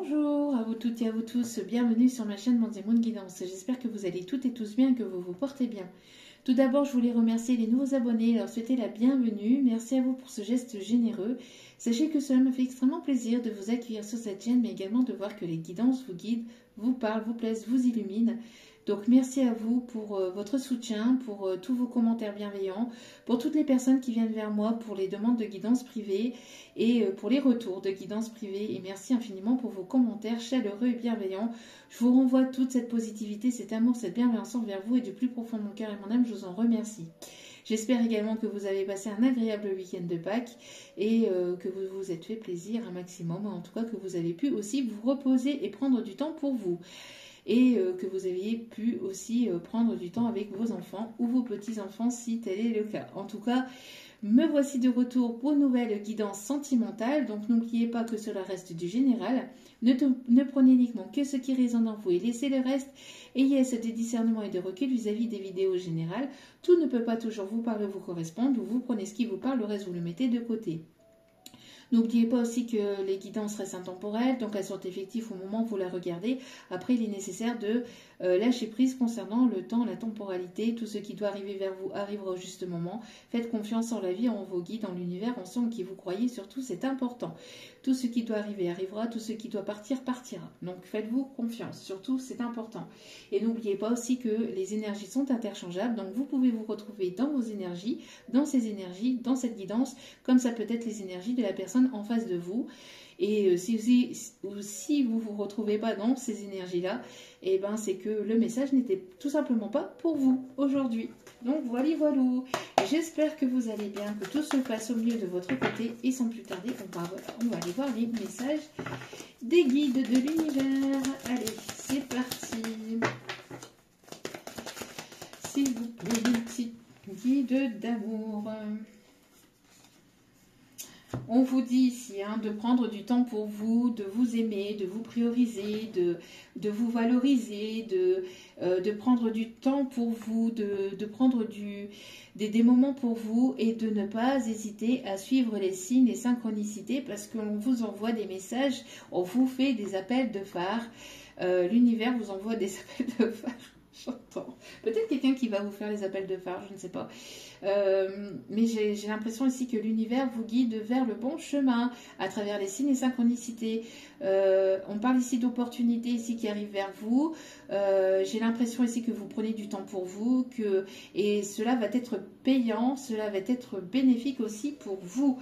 Bonjour à vous toutes et à vous tous, bienvenue sur ma chaîne Mandy Moon Guidance. J'espère que vous allez toutes et tous bien et que vous vous portez bien. Tout d'abord, je voulais remercier les nouveaux abonnés et leur souhaiter la bienvenue. Merci à vous pour ce geste généreux. Sachez que cela me fait extrêmement plaisir de vous accueillir sur cette chaîne, mais également de voir que les guidances vous guident, vous parlent, vous plaisent, vous illuminent. Donc merci à vous pour votre soutien, pour tous vos commentaires bienveillants, pour toutes les personnes qui viennent vers moi pour les demandes de guidance privée et pour les retours de guidance privée. Et merci infiniment pour vos commentaires chaleureux et bienveillants. Je vous renvoie toute cette positivité, cet amour, cette bienveillance envers vous et du plus profond de mon cœur et mon âme, je vous en remercie. J'espère également que vous avez passé un agréable week-end de Pâques et que vous vous êtes fait plaisir un maximum. En tout cas, que vous avez pu aussi vous reposer et prendre du temps pour vous. Et que vous aviez pu aussi prendre du temps avec vos enfants ou vos petits-enfants si tel est le cas. En tout cas, me voici de retour pour une nouvelle guidance sentimentale. Donc n'oubliez pas que cela reste du général. Ne prenez uniquement que ce qui résonne en vous et laissez le reste. Ayez des discernements et de recul vis-à-vis des vidéos générales. Tout ne peut pas toujours vous parler, vous correspondre. Vous prenez ce qui vous parle, le reste vous le mettez de côté. N'oubliez pas aussi que les guidances restent intemporelles, donc elles sont effectives au moment où vous la regardez. Après, il est nécessaire de lâcher prise concernant le temps, la temporalité. Tout ce qui doit arriver vers vous arrivera au juste moment. Faites confiance en la vie, en vos guides, en l'univers, en ceux en qui vous croyez. Surtout, c'est important. Tout ce qui doit arriver arrivera, tout ce qui doit partir partira. Donc faites-vous confiance. Surtout, c'est important. Et n'oubliez pas aussi que les énergies sont interchangeables. Donc vous pouvez vous retrouver dans vos énergies, dans ces énergies, dans cette guidance, comme ça peut être les énergies de la personne en face de vous. Et si vous vous retrouvez pas dans ces énergies-là, et ben c'est que le message n'était tout simplement pas pour vous aujourd'hui. Donc voilà. J'espère que vous allez bien, que tout se passe au mieux de votre côté. Et sans plus tarder, on va aller voir les messages des guides de l'univers. Allez, c'est parti. S'il vous plaît, des petits guides d'amour. On vous dit ici de prendre du temps pour vous, de vous aimer, de vous prioriser, de vous valoriser, de prendre du temps pour vous, de prendre des moments pour vous et de ne pas hésiter à suivre les signes, les synchronicités parce qu'on vous envoie des messages, on vous fait des appels de phare, l'univers vous envoie des appels de phare. J'entends. Peut-être quelqu'un qui va vous faire les appels de phare, je ne sais pas. Mais j'ai l'impression ici que l'univers vous guide vers le bon chemin à travers les signes et synchronicités. On parle ici d'opportunités ici qui arrivent vers vous. J'ai l'impression ici que vous prenez du temps pour vous et cela va être payant, cela va être bénéfique aussi pour vous.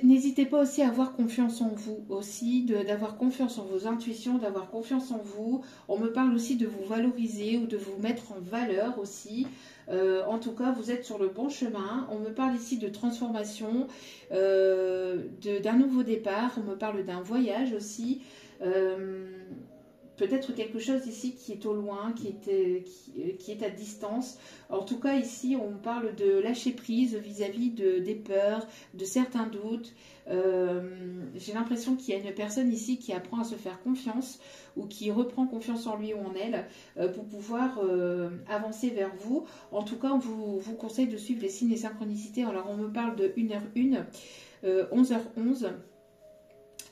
N'hésitez pas aussi à avoir confiance en vous aussi, d'avoir confiance en vos intuitions, d'avoir confiance en vous. On me parle aussi de vous valoriser ou de vous mettre en valeur aussi. En tout cas, vous êtes sur le bon chemin. On me parle ici de transformation, d'un nouveau départ. On me parle d'un voyage aussi. Peut-être quelque chose ici qui est au loin, qui est à distance. En tout cas, ici, on parle de lâcher prise vis-à-vis des peurs, de certains doutes. J'ai l'impression qu'il y a une personne ici qui apprend à se faire confiance ou qui reprend confiance en lui ou en elle pour pouvoir avancer vers vous. En tout cas, on vous conseille de suivre les signes et synchronicités. Alors, on me parle de 1h01, 11h11,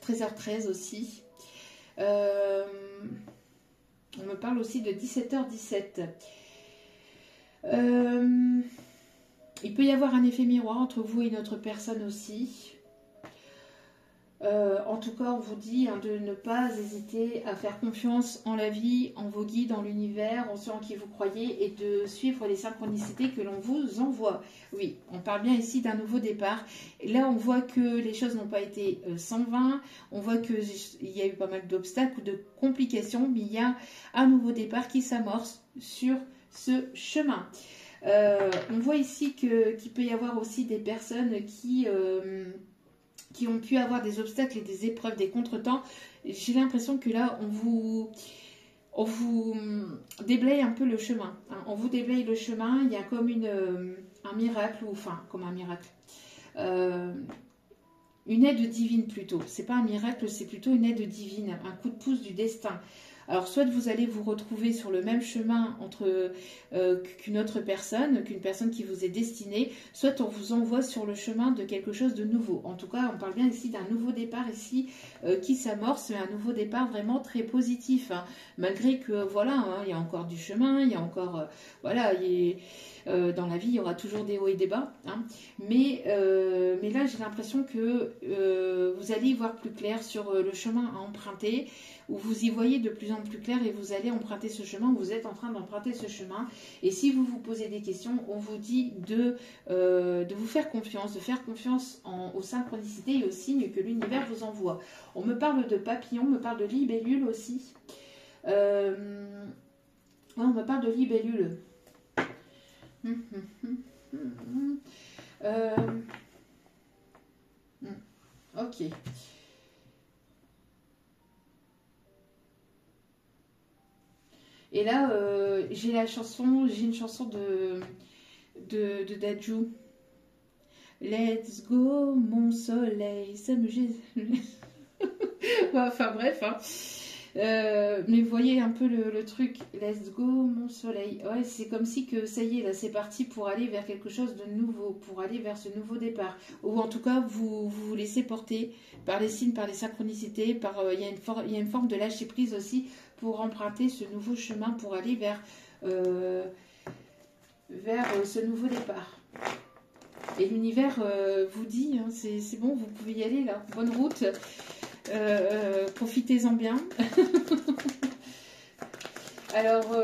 13h13 aussi. On me parle aussi de 17h17. Il peut y avoir un effet miroir entre vous et une autre personne aussi. En tout cas, on vous dit de ne pas hésiter à faire confiance en la vie, en vos guides, en l'univers, en ceux en qui vous croyez et de suivre les synchronicités que l'on vous envoie. Oui, on parle bien ici d'un nouveau départ. Et là, on voit que les choses n'ont pas été sans vain. On voit qu'il y a eu pas mal d'obstacles ou de complications, mais il y a un nouveau départ qui s'amorce sur ce chemin. On voit ici qu'il peut y avoir aussi des personnes qui ont pu avoir des obstacles et des épreuves, des contretemps. J'ai l'impression que là, on vous déblaye un peu le chemin. On vous déblaye le chemin, il y a comme un miracle, comme un miracle. Une aide divine plutôt. C'est pas un miracle, c'est plutôt une aide divine, un coup de pouce du destin. Alors, soit vous allez vous retrouver sur le même chemin qu'une autre personne, qu'une personne qui vous est destinée, soit on vous envoie sur le chemin de quelque chose de nouveau. En tout cas, on parle bien ici d'un nouveau départ ici qui s'amorce, mais un nouveau départ vraiment très positif, hein. Malgré que, voilà, hein, il y a encore du chemin, il y a encore, voilà, dans la vie, il y aura toujours des hauts et des bas, hein. Mais là, j'ai l'impression que vous allez y voir plus clair sur le chemin à emprunter, où vous y voyez de plus en plus clair et vous allez emprunter ce chemin, vous êtes en train d'emprunter ce chemin. Et si vous vous posez des questions, on vous dit de vous faire confiance, de faire confiance aux synchronicités et aux signes que l'univers vous envoie. On me parle de papillons, on me parle de libellules aussi. Ouais, on me parle de libellules. Ok. Et là, j'ai une chanson de Dadju. Let's go, mon soleil, ça me gêne. Enfin bref, hein. Mais vous voyez un peu le truc. Let's go, mon soleil. Ouais, c'est comme si que ça y est, là, c'est parti pour aller vers quelque chose de nouveau, pour aller vers ce nouveau départ. Ou en tout cas, vous vous laissez porter par les signes, par les synchronicités, il y a une forme de lâcher prise aussi pour emprunter ce nouveau chemin, pour aller vers ce nouveau départ. Et l'univers vous dit, hein, c'est bon, vous pouvez y aller là, bonne route. Profitez-en bien. Alors,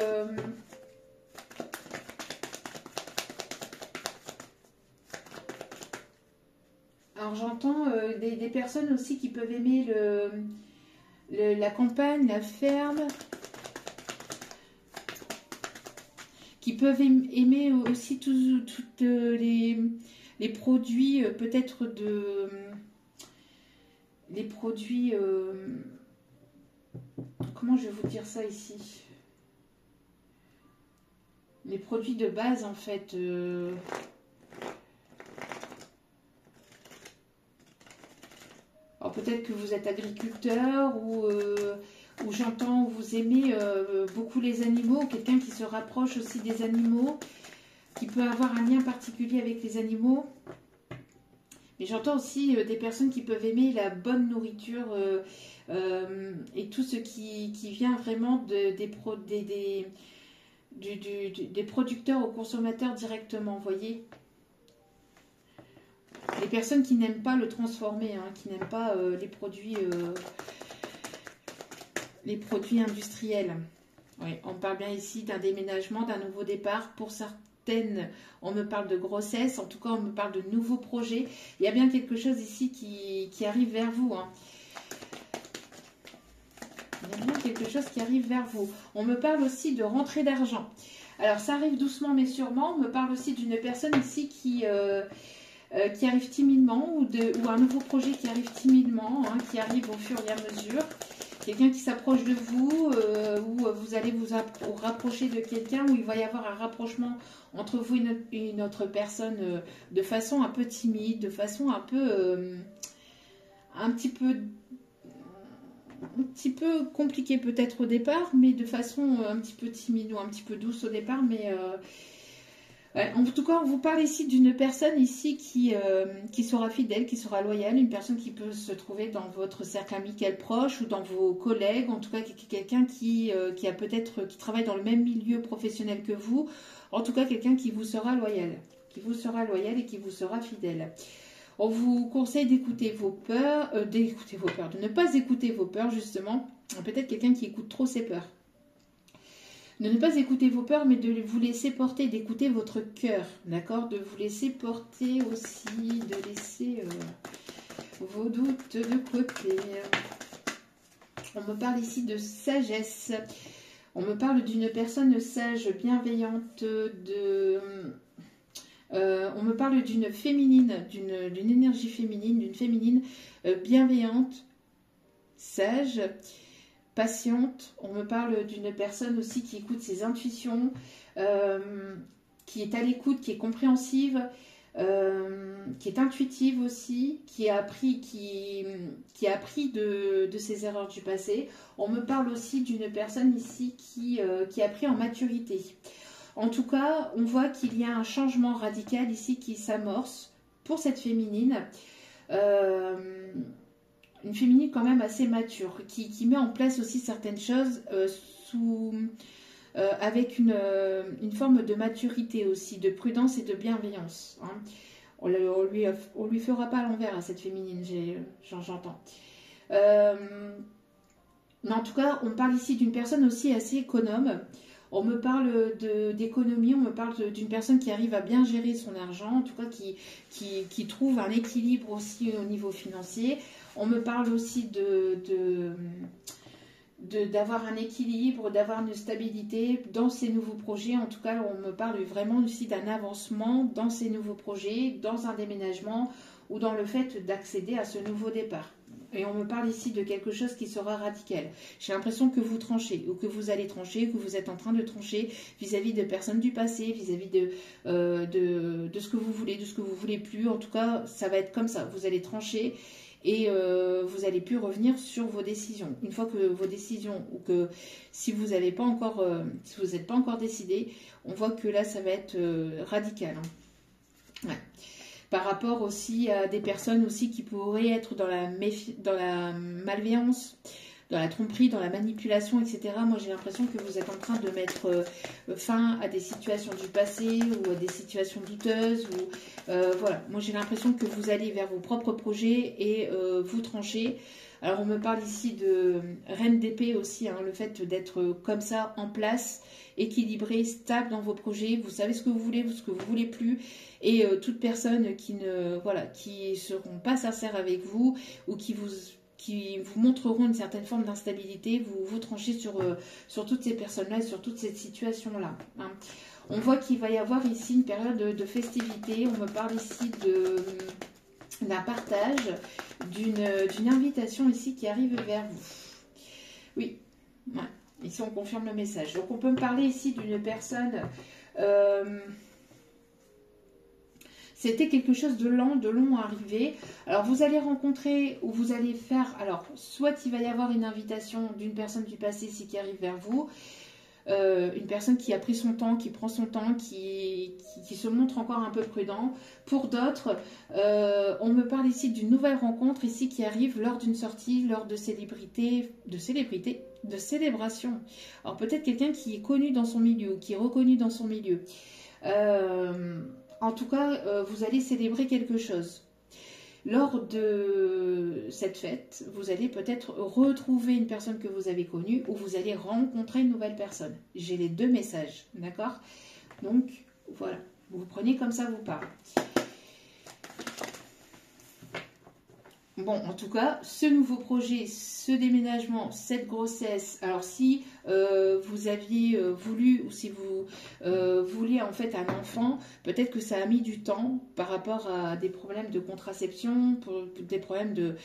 j'entends des personnes aussi qui peuvent aimer la campagne, la ferme, qui peuvent aimer aussi toutes les produits, peut-être les produits, comment je vais vous dire ça ici, les produits de base en fait, alors peut-être que vous êtes agriculteur ou j'entends vous aimez beaucoup les animaux, quelqu'un qui se rapproche aussi des animaux, qui peut avoir un lien particulier avec les animaux. Mais j'entends aussi des personnes qui peuvent aimer la bonne nourriture et tout ce qui vient vraiment des producteurs aux consommateurs directement, vous voyez. Les personnes qui n'aiment pas le transformer, hein, qui n'aiment pas les produits industriels. Oui, on parle bien ici d'un déménagement, d'un nouveau départ. Pour certaines, on me parle de grossesse, en tout cas on me parle de nouveaux projets. Il y a bien quelque chose ici qui arrive vers vous, hein. Il y a bien quelque chose qui arrive vers vous. On me parle aussi de rentrée d'argent. Alors ça arrive doucement mais sûrement. On me parle aussi d'une personne ici qui arrive timidement ou un nouveau projet qui arrive timidement, hein, qui arrive au fur et à mesure. Quelqu'un qui s'approche de vous, ou vous allez vous rapprocher de quelqu'un, où il va y avoir un rapprochement entre vous et une autre personne de façon un peu timide, de façon un petit peu compliquée peut-être au départ, mais de façon un petit peu timide ou un petit peu douce au départ, mais ouais, en tout cas, on vous parle ici d'une personne ici qui sera fidèle, qui sera loyale, une personne qui peut se trouver dans votre cercle amical proche ou dans vos collègues, en tout cas quelqu'un qui travaille dans le même milieu professionnel que vous, en tout cas quelqu'un qui vous sera loyal, et qui vous sera fidèle. On vous conseille d'écouter vos peurs, de ne pas écouter vos peurs justement, peut-être quelqu'un qui écoute trop ses peurs. De ne pas écouter vos peurs, mais de vous laisser porter, d'écouter votre cœur, d'accord? De vous laisser porter aussi, de laisser vos doutes de côté. On me parle ici de sagesse. On me parle d'une personne sage, bienveillante, on me parle d'une féminine, d'une énergie féminine, d'une féminine bienveillante, sage, patiente. On me parle d'une personne aussi qui écoute ses intuitions, qui est à l'écoute, qui est compréhensive, qui est intuitive aussi, qui a appris, qui a appris de ses erreurs du passé. On me parle aussi d'une personne ici qui a pris en maturité. En tout cas, on voit qu'il y a un changement radical ici qui s'amorce pour cette féminine. Une féminine quand même assez mature, qui met en place aussi certaines choses avec une forme de maturité aussi, de prudence et de bienveillance. Hein. On lui fera pas à l'envers à cette féminine, j'entends. Mais en tout cas, on parle ici d'une personne aussi assez économe. On me parle d'économie, on me parle d'une personne qui arrive à bien gérer son argent, en tout cas qui trouve un équilibre aussi au niveau financier. On me parle aussi d'avoir un équilibre, d'avoir une stabilité dans ces nouveaux projets. En tout cas, on me parle vraiment aussi d'un avancement dans ces nouveaux projets, dans un déménagement ou dans le fait d'accéder à ce nouveau départ. Et on me parle ici de quelque chose qui sera radical. J'ai l'impression que vous tranchez, ou que vous allez trancher, que vous êtes en train de trancher vis-à-vis de personnes du passé, vis-à-vis de ce que vous voulez, de ce que vous voulez plus. En tout cas, ça va être comme ça. Vous allez trancher et vous allez plus revenir sur vos décisions. Une fois que vos décisions, ou que si vous n'êtes pas encore décidé, on voit que là, ça va être radical. Hein. Ouais. Par rapport aussi à des personnes aussi qui pourraient être dans la malveillance, dans la tromperie, dans la manipulation, etc. Moi, j'ai l'impression que vous êtes en train de mettre fin à des situations du passé ou à des situations douteuses. Voilà, moi, j'ai l'impression que vous allez vers vos propres projets et vous tranchez. Alors, on me parle ici de reine d'épée aussi, hein, le fait d'être comme ça, en place, équilibré, stable dans vos projets. Vous savez ce que vous voulez, ce que vous voulez plus. Et toute personne qui seront pas sincères avec vous ou qui vous montreront une certaine forme d'instabilité, vous tranchez sur toutes ces personnes-là et sur toute cette situation-là. Hein. On voit qu'il va y avoir ici une période de festivité. On me parle ici d'un partage, d'une invitation ici qui arrive vers vous. Oui, ouais. Ici on confirme le message. Donc on peut me parler ici d'une personne... C'était quelque chose de long à arriver. Alors, vous allez rencontrer ou vous allez faire... Alors, soit il va y avoir une invitation d'une personne du passé ici qui arrive vers vous. Une personne qui a pris son temps, qui prend son temps, qui se montre encore un peu prudent. Pour d'autres, on me parle ici d'une nouvelle rencontre ici qui arrive lors d'une sortie, lors de célébration. Alors, peut-être quelqu'un qui est connu dans son milieu ou qui est reconnu dans son milieu. En tout cas, vous allez célébrer quelque chose. Lors de cette fête, vous allez peut-être retrouver une personne que vous avez connue ou vous allez rencontrer une nouvelle personne. J'ai les deux messages, d'accord? Donc, voilà. Vous prenez comme ça vous parle. Bon, en tout cas, ce nouveau projet, ce déménagement, cette grossesse, alors si vous aviez voulu ou si vous vouliez en fait un enfant, peut-être que ça a mis du temps par rapport à des problèmes de contraception, des problèmes de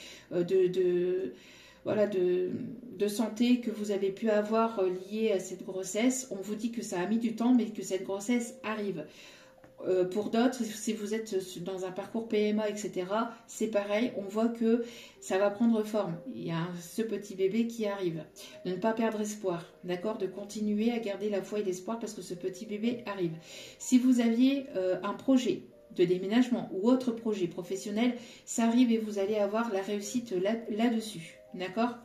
santé que vous avez pu avoir liés à cette grossesse. On vous dit que ça a mis du temps, mais que cette grossesse arrive. Pour d'autres, si vous êtes dans un parcours PMA, etc., c'est pareil, on voit que ça va prendre forme. Il y a ce petit bébé qui arrive. De ne pas perdre espoir, d'accord? De continuer à garder la foi et l'espoir parce que ce petit bébé arrive. Si vous aviez un projet de déménagement ou autre projet professionnel, ça arrive et vous allez avoir la réussite là-dessus, d'accord?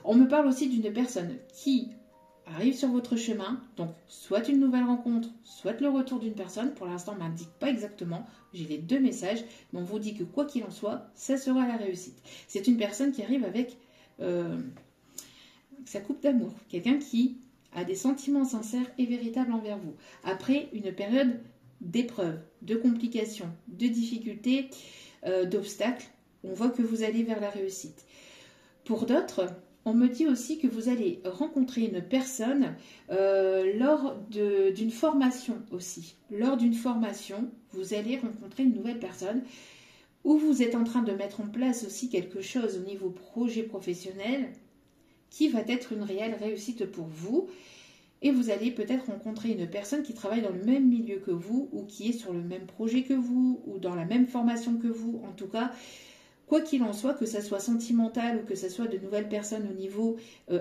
On me parle aussi d'une personne qui arrive sur votre chemin, donc soit une nouvelle rencontre, soit le retour d'une personne. Pour l'instant, on ne m'indique pas exactement, j'ai les deux messages, mais on vous dit que quoi qu'il en soit, ça sera la réussite. C'est une personne qui arrive avec sa coupe d'amour, quelqu'un qui a des sentiments sincères et véritables envers vous. Après une période d'épreuves, de complications, de difficultés, d'obstacles, on voit que vous allez vers la réussite. Pour d'autres, on me dit aussi que vous allez rencontrer une personne lors d'une formation aussi. Lors d'une formation, vous allez rencontrer une nouvelle personne où vous êtes en train de mettre en place aussi quelque chose au niveau projet professionnel qui va être une réelle réussite pour vous. Et vous allez peut-être rencontrer une personne qui travaille dans le même milieu que vous, ou qui est sur le même projet que vous, ou dans la même formation que vous. En tout cas, quoi qu'il en soit, que ça soit sentimental ou que ça soit de nouvelles personnes au niveau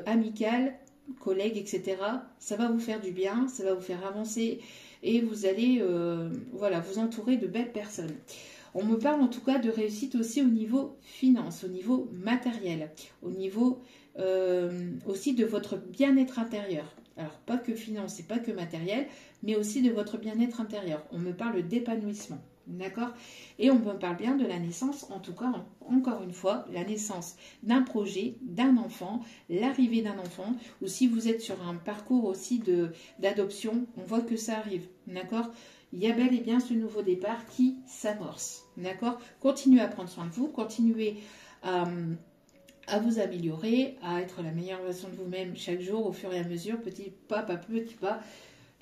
amical, collègues, etc., ça va vous faire du bien, ça va vous faire avancer et vous allez voilà, vous entourer de belles personnes. On me parle en tout cas de réussite aussi au niveau finance, au niveau matériel, au niveau aussi de votre bien-être intérieur. Alors pas que finance et pas que matériel, mais aussi de votre bien-être intérieur. On me parle d'épanouissement. D'accord? Et on me parle bien de la naissance, en tout cas, encore une fois, la naissance d'un projet, d'un enfant, l'arrivée d'un enfant, ou si vous êtes sur un parcours aussi d'adoption, on voit que ça arrive. D'accord? Il y a bel et bien ce nouveau départ qui s'amorce. D'accord? Continuez à prendre soin de vous, continuez à vous améliorer, à être la meilleure version de vous-même chaque jour, au fur et à mesure, petit pas par petit pas.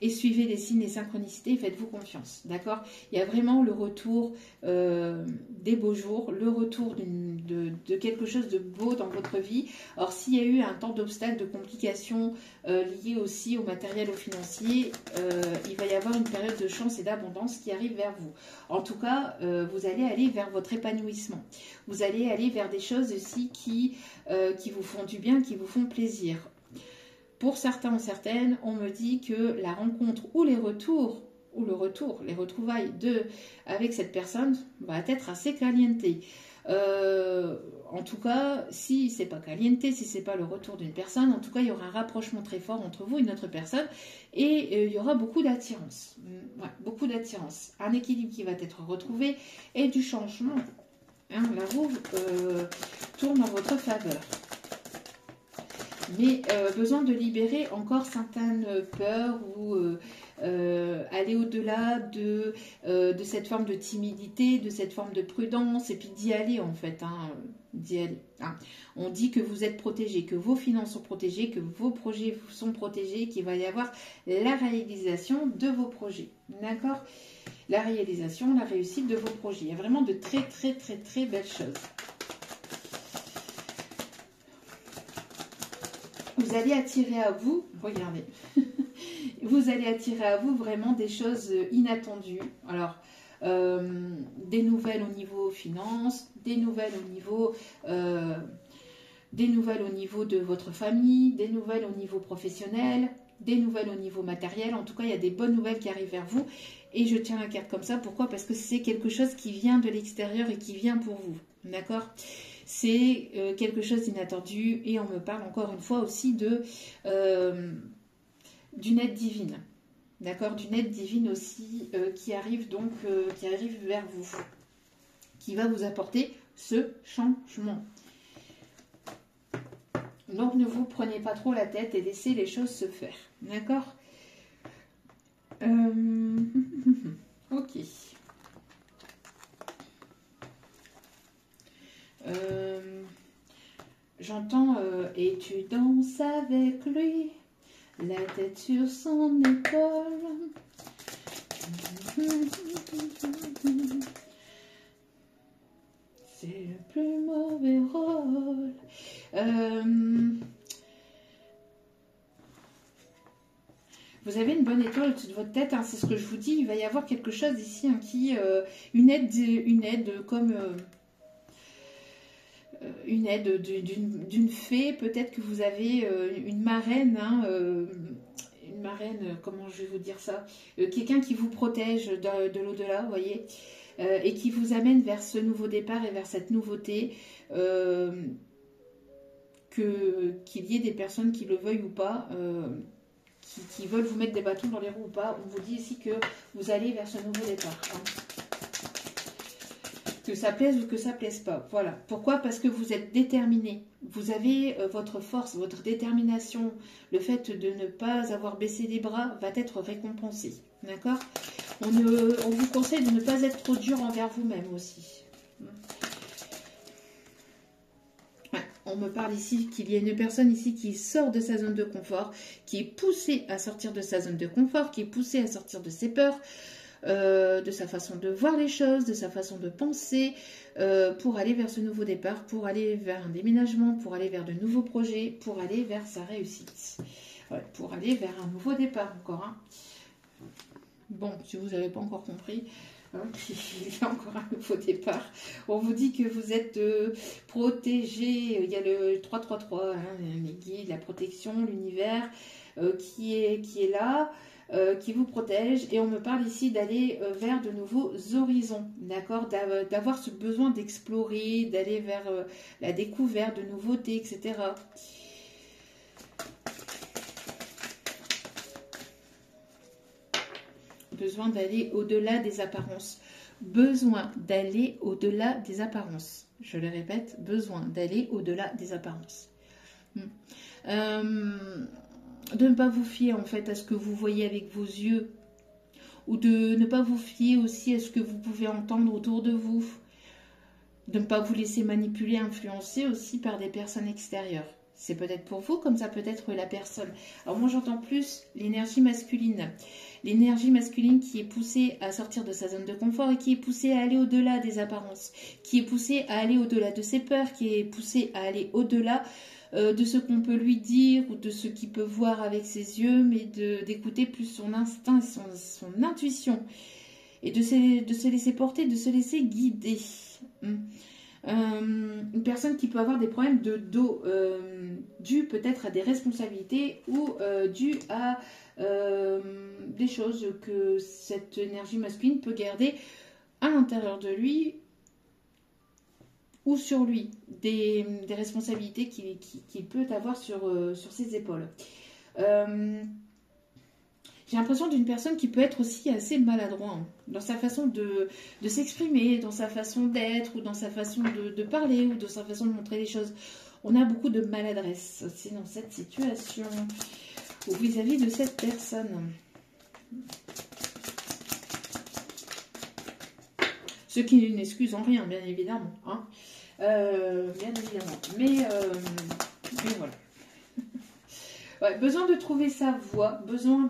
Et suivez les signes et synchronicités et faites-vous confiance, d'accord? Il y a vraiment le retour des beaux jours, le retour de quelque chose de beau dans votre vie. Alors, s'il y a eu un temps d'obstacles, de complications liées aussi au matériel, au financier, il va y avoir une période de chance et d'abondance qui arrive vers vous. En tout cas, vous allez aller vers votre épanouissement. Vous allez aller vers des choses aussi qui vous font du bien, qui vous font plaisir. Pour certains ou certaines, on me dit que la rencontre ou les retours, les retrouvailles avec cette personne va être assez caliente. En tout cas, si c'est pas caliente, si c'est pas le retour d'une personne, en tout cas, il y aura un rapprochement très fort entre vous et une autre personne et il y aura beaucoup d'attirance. Ouais, beaucoup d'attirance. Un équilibre qui va être retrouvé et du changement. Hein, la roue tourne en votre faveur. Mais besoin de libérer encore certaines peurs ou aller au-delà de cette forme de timidité, de cette forme de prudence, et puis d'y aller en fait, hein, d'y aller. Hein. On dit que vous êtes protégé, que vos finances sont protégées, que vos projets sont protégés, qu'il va y avoir la réalisation de vos projets, d'accord? La réalisation, la réussite de vos projets. Il y a vraiment de très très très très belles choses. Vous allez attirer à vous, regardez, vous allez attirer à vous vraiment des choses inattendues. Alors, des nouvelles au niveau finance, des nouvelles au niveau de votre famille, des nouvelles au niveau professionnel, des nouvelles au niveau matériel. En tout cas, il y a des bonnes nouvelles qui arrivent vers vous. Et je tiens la carte comme ça. Pourquoi? Parce que c'est quelque chose qui vient de l'extérieur et qui vient pour vous. D'accord? C'est quelque chose d'inattendu et on me parle encore une fois aussi d'une aide divine. D'accord? D'une aide divine aussi qui arrive vers vous, qui va vous apporter ce changement. Donc ne vous prenez pas trop la tête et laissez les choses se faire. D'accord? Ok. J'entends et tu danses avec lui, la tête sur son épaule. C'est le plus mauvais rôle. Vous avez une bonne étoile au-dessus de votre tête, hein, c'est ce que je vous dis. Il va y avoir quelque chose ici, hein, une aide comme une aide d'une fée. Peut-être que vous avez une marraine, hein, une marraine, comment je vais vous dire ça, quelqu'un qui vous protège de l'au-delà, vous voyez, et qui vous amène vers ce nouveau départ et vers cette nouveauté, qu'il y ait des personnes qui le veuillent ou pas, qui veulent vous mettre des bâtons dans les roues ou pas. On vous dit ici que vous allez vers ce nouveau départ. Hein. Que ça plaise ou que ça plaise pas. Voilà. Pourquoi? Parce que vous êtes déterminé. Vous avez votre force, votre détermination. Le fait de ne pas avoir baissé les bras va être récompensé. D'accord? On vous conseille de ne pas être trop dur envers vous-même aussi. On me parle ici qu'il y a une personne ici qui sort de sa zone de confort, qui est poussée à sortir de sa zone de confort, qui est poussée à sortir de ses peurs, de sa façon de voir les choses, de sa façon de penser, pour aller vers ce nouveau départ, pour aller vers un déménagement, pour aller vers de nouveaux projets, pour aller vers sa réussite. Ouais, pour aller vers un nouveau départ encore. Hein. Bon, si vous n'avez pas encore compris, hein, il y a encore un nouveau départ. On vous dit que vous êtes protégé. Il y a le 333, hein, les guides, la protection, l'univers qui est là. Qui vous protège, et on me parle ici d'aller vers de nouveaux horizons, d'accord, d'avoir ce besoin d'explorer, d'aller vers la découverte de nouveautés, etc. Besoin d'aller au-delà des apparences. Besoin d'aller au-delà des apparences. Je le répète, besoin d'aller au-delà des apparences. De ne pas vous fier en fait à ce que vous voyez avec vos yeux, ou de ne pas vous fier aussi à ce que vous pouvez entendre autour de vous, de ne pas vous laisser manipuler, influencer aussi par des personnes extérieures. C'est peut-être pour vous comme ça peut être la personne. Alors moi j'entends plus l'énergie masculine. L'énergie masculine qui est poussée à sortir de sa zone de confort et qui est poussée à aller au-delà des apparences, qui est poussée à aller au-delà de ses peurs, qui est poussée à aller au-delà de ce qu'on peut lui dire ou de ce qu'il peut voir avec ses yeux, mais d'écouter plus son instinct et son intuition et de se laisser porter, de se laisser guider. Une personne qui peut avoir des problèmes de dos dus peut-être à des responsabilités ou dus à des choses que cette énergie masculine peut garder à l'intérieur de lui ou sur lui, des responsabilités qu'il peut avoir sur ses épaules. J'ai l'impression d'une personne qui peut être aussi assez maladroit hein, dans sa façon de s'exprimer, dans sa façon d'être, ou dans sa façon de parler, ou dans sa façon de montrer les choses. On a beaucoup de maladresse aussi dans cette situation, ou vis-à-vis de cette personne. Ce qui n'excuse en rien, bien évidemment. Hein. Bien évidemment. Mais voilà. Ouais, besoin de trouver sa voie, besoin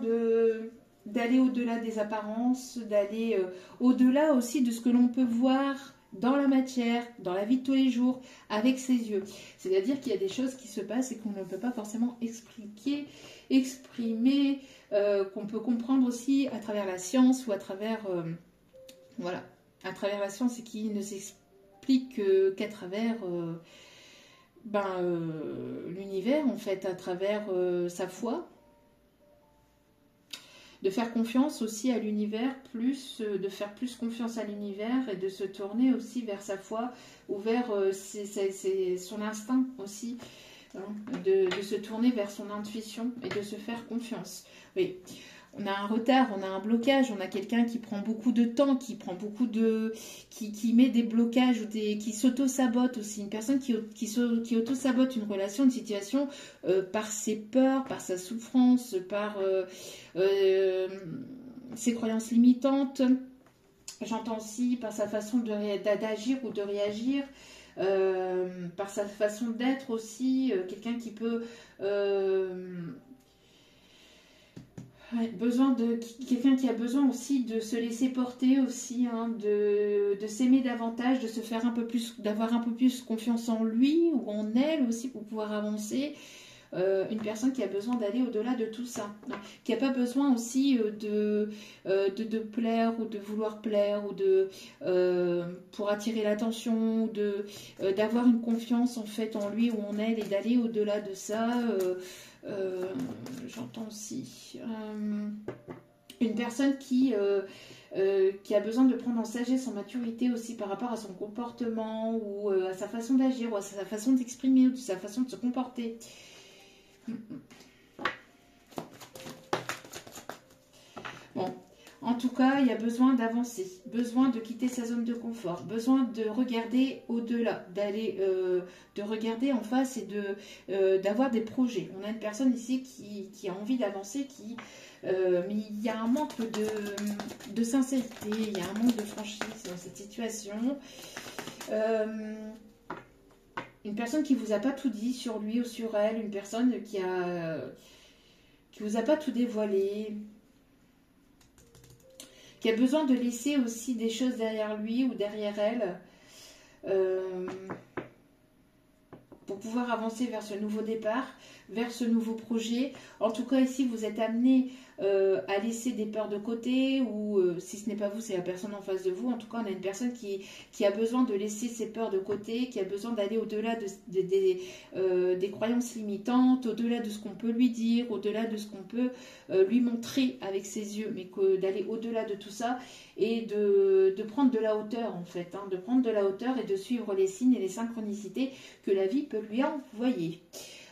d'aller au-delà des apparences, d'aller au-delà aussi de ce que l'on peut voir dans la matière, dans la vie de tous les jours, avec ses yeux. C'est-à-dire qu'il y a des choses qui se passent et qu'on ne peut pas forcément exprimer, qu'on peut comprendre aussi à travers la science ou à travers, voilà, à travers la science et qui ne s'explique qu'à travers l'univers, en fait, à travers sa foi. De faire confiance aussi à l'univers, de faire plus confiance à l'univers et de se tourner aussi vers sa foi ou vers son instinct aussi, hein, de se tourner vers son intuition et de se faire confiance. Oui, on a un retard, on a un blocage, on a quelqu'un qui prend beaucoup de temps, qui met des blocages ou qui s'auto-sabote aussi. Une personne qui auto-sabote une relation, une situation par ses peurs, par sa souffrance, par ses croyances limitantes. J'entends aussi par sa façon d'agir ou de réagir. Par sa façon d'être aussi, quelqu'un qui peut quelqu'un qui a besoin aussi de se laisser porter aussi, hein, de s'aimer davantage, de se faire un peu plus, d'avoir un peu plus confiance en lui ou en elle aussi pour pouvoir avancer. Une personne qui a besoin d'aller au-delà de tout ça, hein, qui n'a pas besoin aussi de plaire ou de vouloir plaire ou pour attirer l'attention ou d'avoir une confiance en fait en lui ou en elle et d'aller au-delà de ça. J'entends aussi une personne qui a besoin de prendre en sagesse, en maturité aussi par rapport à son comportement ou à sa façon d'agir ou à sa façon d'exprimer ou de sa façon de se comporter. Bon, en tout cas, il y a besoin d'avancer, besoin de quitter sa zone de confort, besoin de regarder au-delà, de regarder en face et d'avoir des projets. On a une personne ici qui a envie d'avancer, mais il y a un manque de sincérité, il y a un manque de franchise dans cette situation. Une personne qui vous a pas tout dit sur lui ou sur elle, une personne qui vous a pas tout dévoilé, qui a besoin de laisser aussi des choses derrière lui ou derrière elle. pour pouvoir avancer vers ce nouveau départ, vers ce nouveau projet. En tout cas, ici, vous êtes amené à laisser des peurs de côté, ou si ce n'est pas vous, c'est la personne en face de vous. En tout cas, on a une personne qui a besoin de laisser ses peurs de côté, qui a besoin d'aller au-delà des croyances limitantes, au-delà de ce qu'on peut lui dire, au-delà de ce qu'on peut lui montrer avec ses yeux, mais d'aller au-delà de tout ça et de prendre de la hauteur, en fait, hein, de prendre de la hauteur et de suivre les signes et les synchronicités que la vie peut lui envoyer.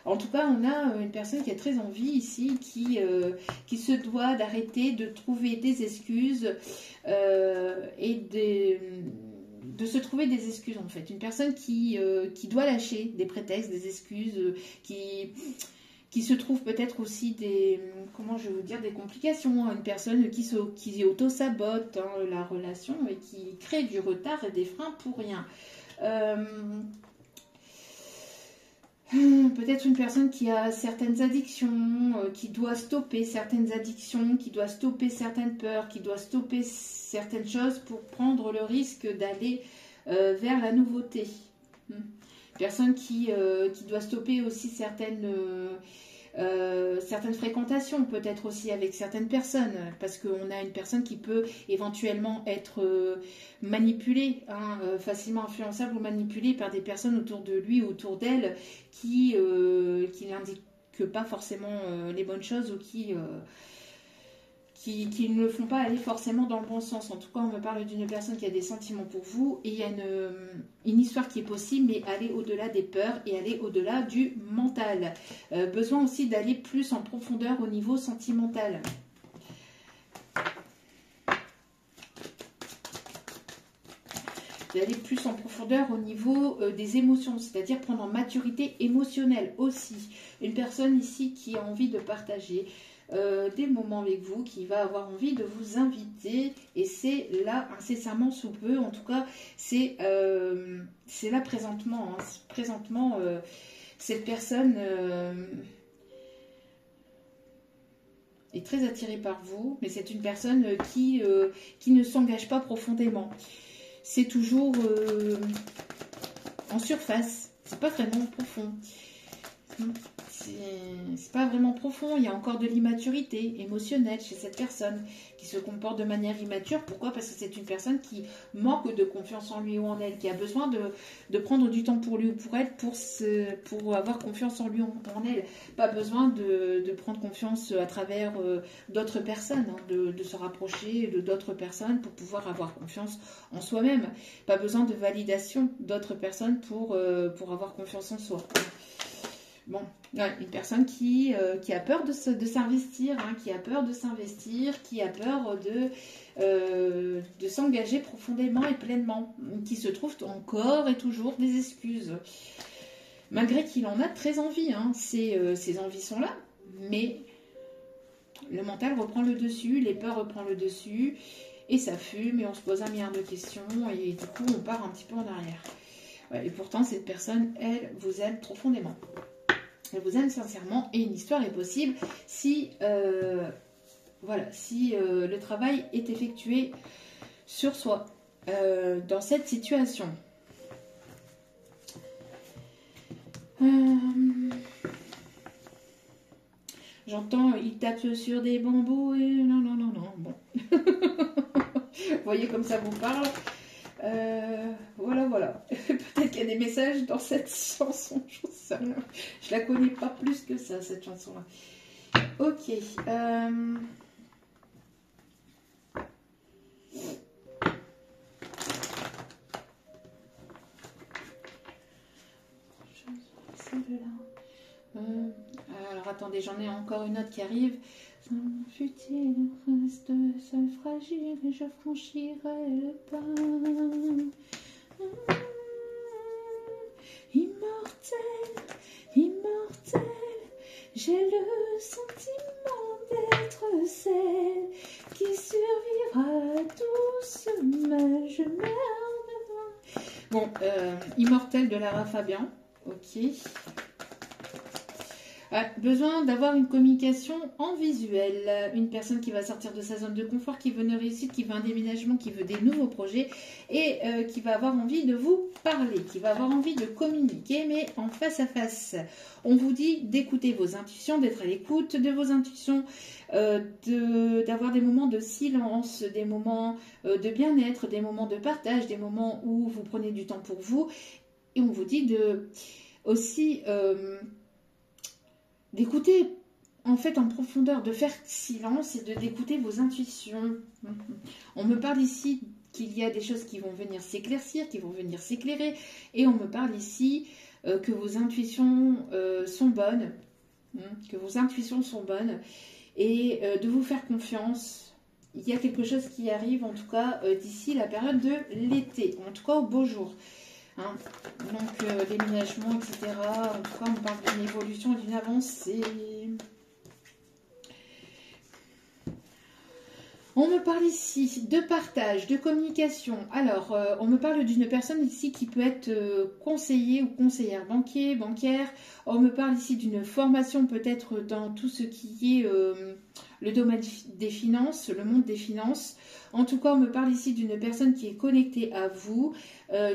En tout cas, on a une personne qui a très envie ici, qui se doit d'arrêter de trouver des excuses et de se trouver des excuses, en fait. Une personne qui doit lâcher des prétextes, des excuses, qui se trouve peut-être aussi des complications. Une personne qui auto-sabote la relation et qui crée du retard et des freins pour rien. Peut-être une personne qui a certaines addictions, qui doit stopper certaines addictions, qui doit stopper certaines peurs, qui doit stopper certaines choses pour prendre le risque d'aller vers la nouveauté. Personne qui doit stopper aussi certaines fréquentations, peut-être aussi avec certaines personnes, parce qu'on a une personne qui peut éventuellement être manipulée, facilement influençable ou manipulée par des personnes autour de lui ou autour d'elle qui n'indiquent pas forcément les bonnes choses ou qui ne le font pas aller forcément dans le bon sens. En tout cas, on me parle d'une personne qui a des sentiments pour vous et il y a une histoire qui est possible, mais aller au-delà des peurs et aller au-delà du mental. Besoin aussi d'aller plus en profondeur au niveau sentimental. D'aller plus en profondeur au niveau des émotions, c'est-à-dire prendre en maturité émotionnelle aussi. Une personne ici qui a envie de partager des moments avec vous, qui va avoir envie de vous inviter, et c'est là incessamment sous peu, en tout cas c'est là présentement, cette personne est très attirée par vous, mais c'est une personne qui ne s'engage pas profondément. C'est toujours en surface, c'est pas vraiment profond. C'est pas vraiment profond, il y a encore de l'immaturité émotionnelle chez cette personne qui se comporte de manière immature. Pourquoi? Parce que c'est une personne qui manque de confiance en lui ou en elle, qui a besoin de prendre du temps pour lui ou pour elle pour avoir confiance en lui ou en elle. Pas besoin de prendre confiance à travers d'autres personnes, de se rapprocher de d'autres personnes pour pouvoir avoir confiance en soi-même. Pas besoin de validation d'autres personnes pour avoir confiance en soi. Bon, une personne qui a peur de s'investir, qui a peur de s'investir, qui a peur de s'engager profondément et pleinement, qui se trouve encore et toujours des excuses. Malgré qu'il en a très envie, ses envies sont là, mais le mental reprend le dessus, les peurs reprennent le dessus, et ça fume, et on se pose un milliard de questions, et du coup on part un petit peu en arrière. Ouais, et pourtant cette personne, elle, vous aime profondément. Elle vous aime sincèrement et une histoire est possible si, le travail est effectué sur soi dans cette situation. J'entends, il tape sur des bambous et non, bon. Vous voyez comme ça vous parle. Voilà. Peut-être qu'il y a des messages dans cette chanson, je sais rien. Je la connais pas plus que ça, cette chanson-là. Ok. Alors attendez, j'en ai encore une autre qui arrive. Fut-il reste seul fragile et je franchirai le pas. Immortel, j'ai le sentiment d'être celle qui survivra à tout ce mal. Je meurs devant. Bon, Immortel de Lara Fabian, ok. Besoin d'avoir une communication en visuel. Une personne qui va sortir de sa zone de confort, qui veut une réussite, qui veut un déménagement, qui veut des nouveaux projets et qui va avoir envie de vous parler, qui va avoir envie de communiquer, mais en face à face. On vous dit d'écouter vos intuitions, d'être à l'écoute de vos intuitions, d'avoir des moments de silence, des moments de bien-être, des moments de partage, des moments où vous prenez du temps pour vous. Et on vous dit aussi d'écouter en fait en profondeur, de faire silence et d'écouter vos intuitions. On me parle ici qu'il y a des choses qui vont venir s'éclaircir, qui vont venir s'éclairer, et on me parle ici que vos intuitions sont bonnes, que vos intuitions sont bonnes, et de vous faire confiance. Il y a quelque chose qui arrive, en tout cas d'ici la période de l'été, en tout cas au beau jour. Donc déménagement, etc. En tout cas, on parle d'une évolution, d'une avancée. On me parle ici de partage, de communication. Alors, on me parle d'une personne ici qui peut être conseiller ou conseillère bancaire. On me parle ici d'une formation peut-être dans tout ce qui est le domaine des finances, le monde des finances. En tout cas, on me parle ici d'une personne qui est connectée à vous,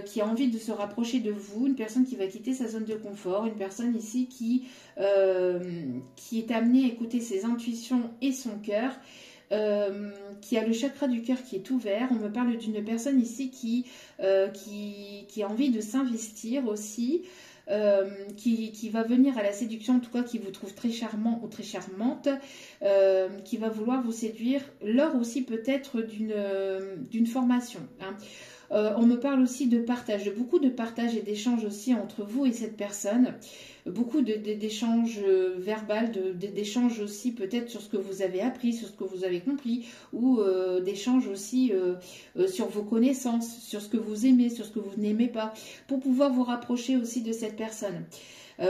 qui a envie de se rapprocher de vous, une personne qui va quitter sa zone de confort, une personne ici qui est amenée à écouter ses intuitions et son cœur. Qui a le chakra du cœur qui est ouvert. On me parle d'une personne ici qui a envie de s'investir aussi, qui va venir à la séduction, en tout cas qui vous trouve très charmant ou très charmante, qui va vouloir vous séduire lors aussi peut-être d'une formation. On me parle aussi de partage, de beaucoup de partage et d'échanges aussi entre vous et cette personne. Beaucoup d'échanges verbaux, d'échanges aussi peut-être sur ce que vous avez appris, sur ce que vous avez compris, ou d'échanges aussi sur vos connaissances, sur ce que vous aimez, sur ce que vous n'aimez pas, pour pouvoir vous rapprocher aussi de cette personne,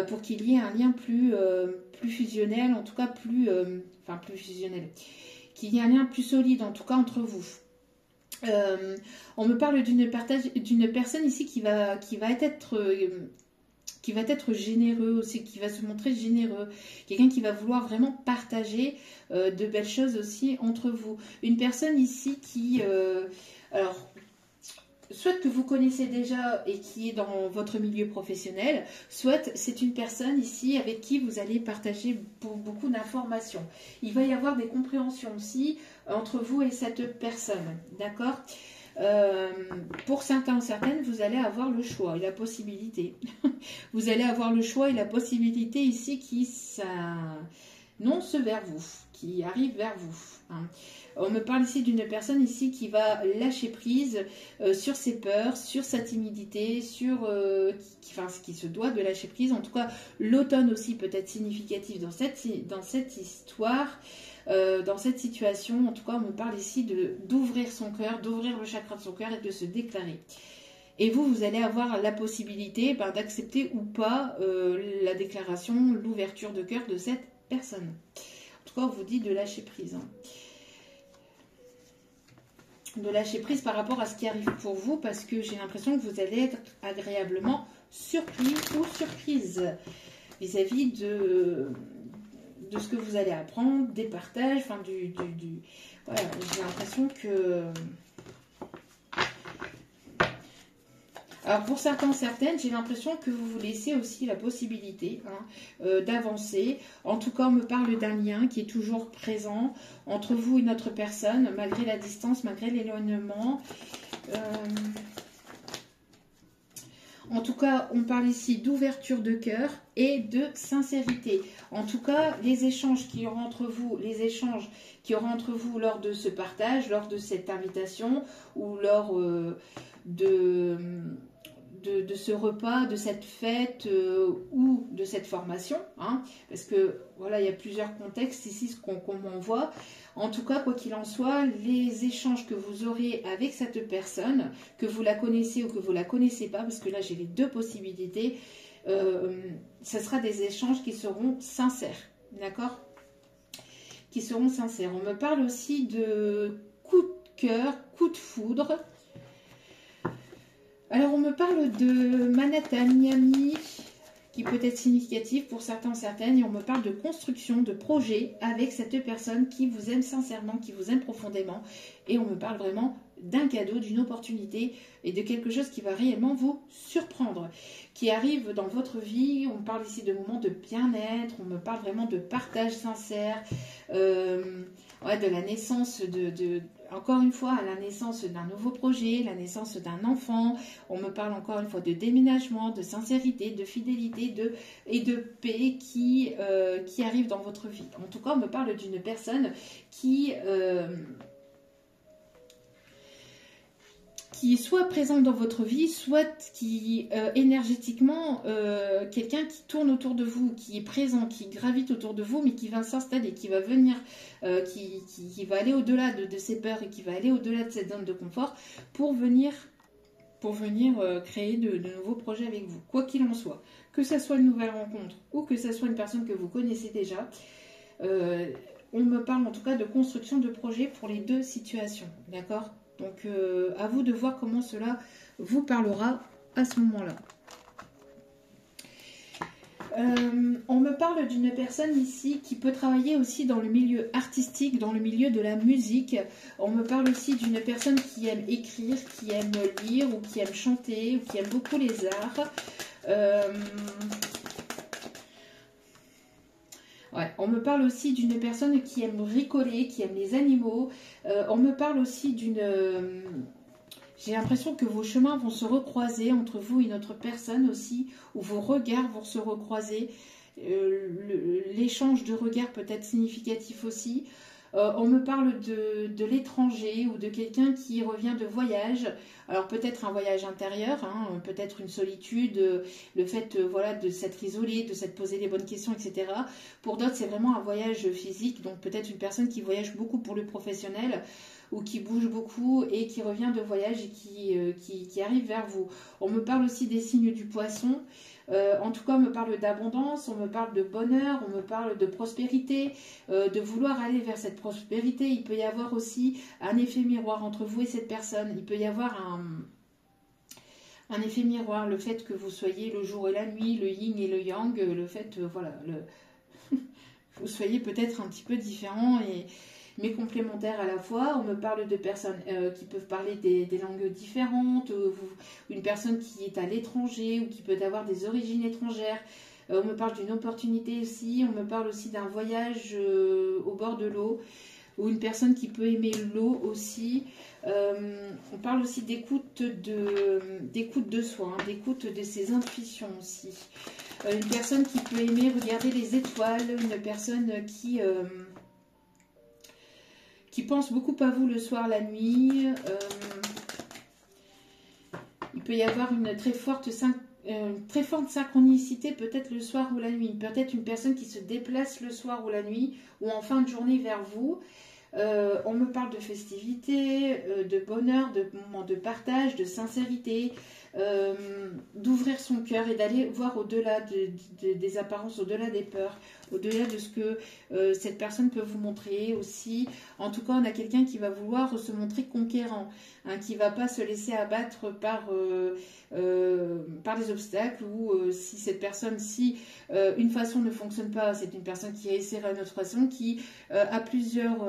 pour qu'il y ait un lien plus fusionnel, en tout cas plus fusionnel, qu'il y ait un lien plus solide en tout cas entre vous. On me parle d'une personne ici qui va être généreux aussi, qui va se montrer généreux, quelqu'un qui va vouloir vraiment partager de belles choses aussi entre vous. Une personne ici qui, soit que vous connaissez déjà et qui est dans votre milieu professionnel, soit c'est une personne ici avec qui vous allez partager beaucoup d'informations. Il va y avoir des compréhensions aussi entre vous et cette personne, d'accord ? Pour certains ou certaines, vous allez avoir le choix et la possibilité. Vous allez avoir le choix et la possibilité ici qui s'annonce vers vous, qui arrive vers vous. On me parle ici d'une personne ici qui va lâcher prise sur ses peurs, sur sa timidité, qui se doit de lâcher prise. En tout cas, l'automne aussi peut être significatif dans cette histoire. Dans cette situation, en tout cas, on me parle ici d'ouvrir son cœur, d'ouvrir le chakra de son cœur et de se déclarer. Et vous allez avoir la possibilité d'accepter ou pas la déclaration, l'ouverture de cœur de cette personne. En tout cas, on vous dit de lâcher prise. De lâcher prise par rapport à ce qui arrive pour vous, parce que j'ai l'impression que vous allez être agréablement surpris ou surprise vis-à-vis de ce que vous allez apprendre, des partages, enfin voilà, j'ai l'impression que... Alors pour certains, certaines, j'ai l'impression que vous vous laissez aussi la possibilité d'avancer. En tout cas, on me parle d'un lien qui est toujours présent entre vous et notre personne, malgré la distance, malgré l'éloignement. En tout cas, on parle ici d'ouverture de cœur et de sincérité. En tout cas, les échanges qu'il y aura entre vous, lors de ce partage, lors de cette invitation ou lors de ce repas, de cette fête ou de cette formation, parce que voilà, il y a plusieurs contextes ici qu'on m'envoie. En tout cas, quoi qu'il en soit, les échanges que vous aurez avec cette personne, que vous la connaissez ou que vous la connaissez pas, parce que là j'ai les deux possibilités, ce sera des échanges qui seront sincères, d'accord ? Qui seront sincères. On me parle aussi de coup de cœur, coup de foudre. Alors, on me parle de Manhattan, Miami, qui peut être significatif pour certains, certaines. Et on me parle de construction, de projet avec cette personne qui vous aime sincèrement, qui vous aime profondément. Et on me parle vraiment d'un cadeau, d'une opportunité et de quelque chose qui va réellement vous surprendre, qui arrive dans votre vie. On parle ici de moments de bien-être, on me parle vraiment de partage sincère, ouais, de la naissance encore une fois, la naissance d'un nouveau projet, la naissance d'un enfant. On me parle encore une fois de déménagement, de sincérité, de fidélité et de paix qui arrive dans votre vie. En tout cas, on me parle d'une personne qui est soit présente dans votre vie, soit qui énergétiquement, quelqu'un qui tourne autour de vous, qui est présent, qui gravite autour de vous, mais qui va s'installer, qui va venir, qui va aller au-delà de ses peurs et qui va aller au-delà de cette zone de confort pour venir créer de nouveaux projets avec vous. Quoi qu'il en soit, que ce soit une nouvelle rencontre ou que ce soit une personne que vous connaissez déjà, on me parle en tout cas de construction de projet pour les deux situations, d'accord ? Donc, à vous de voir comment cela vous parlera à ce moment-là. On me parle d'une personne ici qui peut travailler aussi dans le milieu artistique, dans le milieu de la musique. On me parle aussi d'une personne qui aime écrire, qui aime lire ou qui aime chanter ou qui aime beaucoup les arts. Ouais, on me parle aussi d'une personne qui aime bricoler, qui aime les animaux. On me parle aussi d'une... j'ai l'impression que vos chemins vont se recroiser entre vous et une autre personne aussi, ou vos regards vont se recroiser. L'échange de regards peut être significatif aussi. On me parle de l'étranger ou de quelqu'un qui revient de voyage. Alors peut-être un voyage intérieur, hein, peut-être une solitude, le fait voilà, de s'être isolé, de s'être posé les bonnes questions, etc. Pour d'autres, c'est vraiment un voyage physique, donc peut-être une personne qui voyage beaucoup pour le professionnel ou qui bouge beaucoup et qui revient de voyage et qui arrive vers vous. On me parle aussi des signes du poisson. En tout cas, on me parle d'abondance, on me parle de bonheur, on me parle de prospérité, de vouloir aller vers cette prospérité. Il peut y avoir aussi un effet miroir entre vous et cette personne. Il peut y avoir un effet miroir, le fait que vous soyez le jour et la nuit, le yin et le yang, le fait, voilà, vous soyez peut-être un petit peu différents mais complémentaires à la fois. On me parle de personnes qui peuvent parler des langues différentes, une personne qui est à l'étranger ou qui peut avoir des origines étrangères. On me parle d'une opportunité aussi, on me parle aussi d'un voyage au bord de l'eau, ou une personne qui peut aimer l'eau aussi. On parle aussi d'écoute de soi, hein, d'écoute de ses intuitions aussi. Une personne qui peut aimer regarder les étoiles, une personne qui pense beaucoup à vous le soir, la nuit. Il peut y avoir une très forte synchronicité, peut-être le soir ou la nuit. Peut-être une personne qui se déplace le soir ou la nuit, ou en fin de journée vers vous. On me parle de festivité, de bonheur, de moments de partage, de sincérité, d'ouvrir son cœur et d'aller voir au-delà des apparences, au-delà des peurs, au-delà de ce que cette personne peut vous montrer aussi. En tout cas, on a quelqu'un qui va vouloir se montrer conquérant, hein, qui ne va pas se laisser abattre par les obstacles, ou si cette personne, une façon ne fonctionne pas, c'est une personne qui essaiera une autre façon, qui a plusieurs...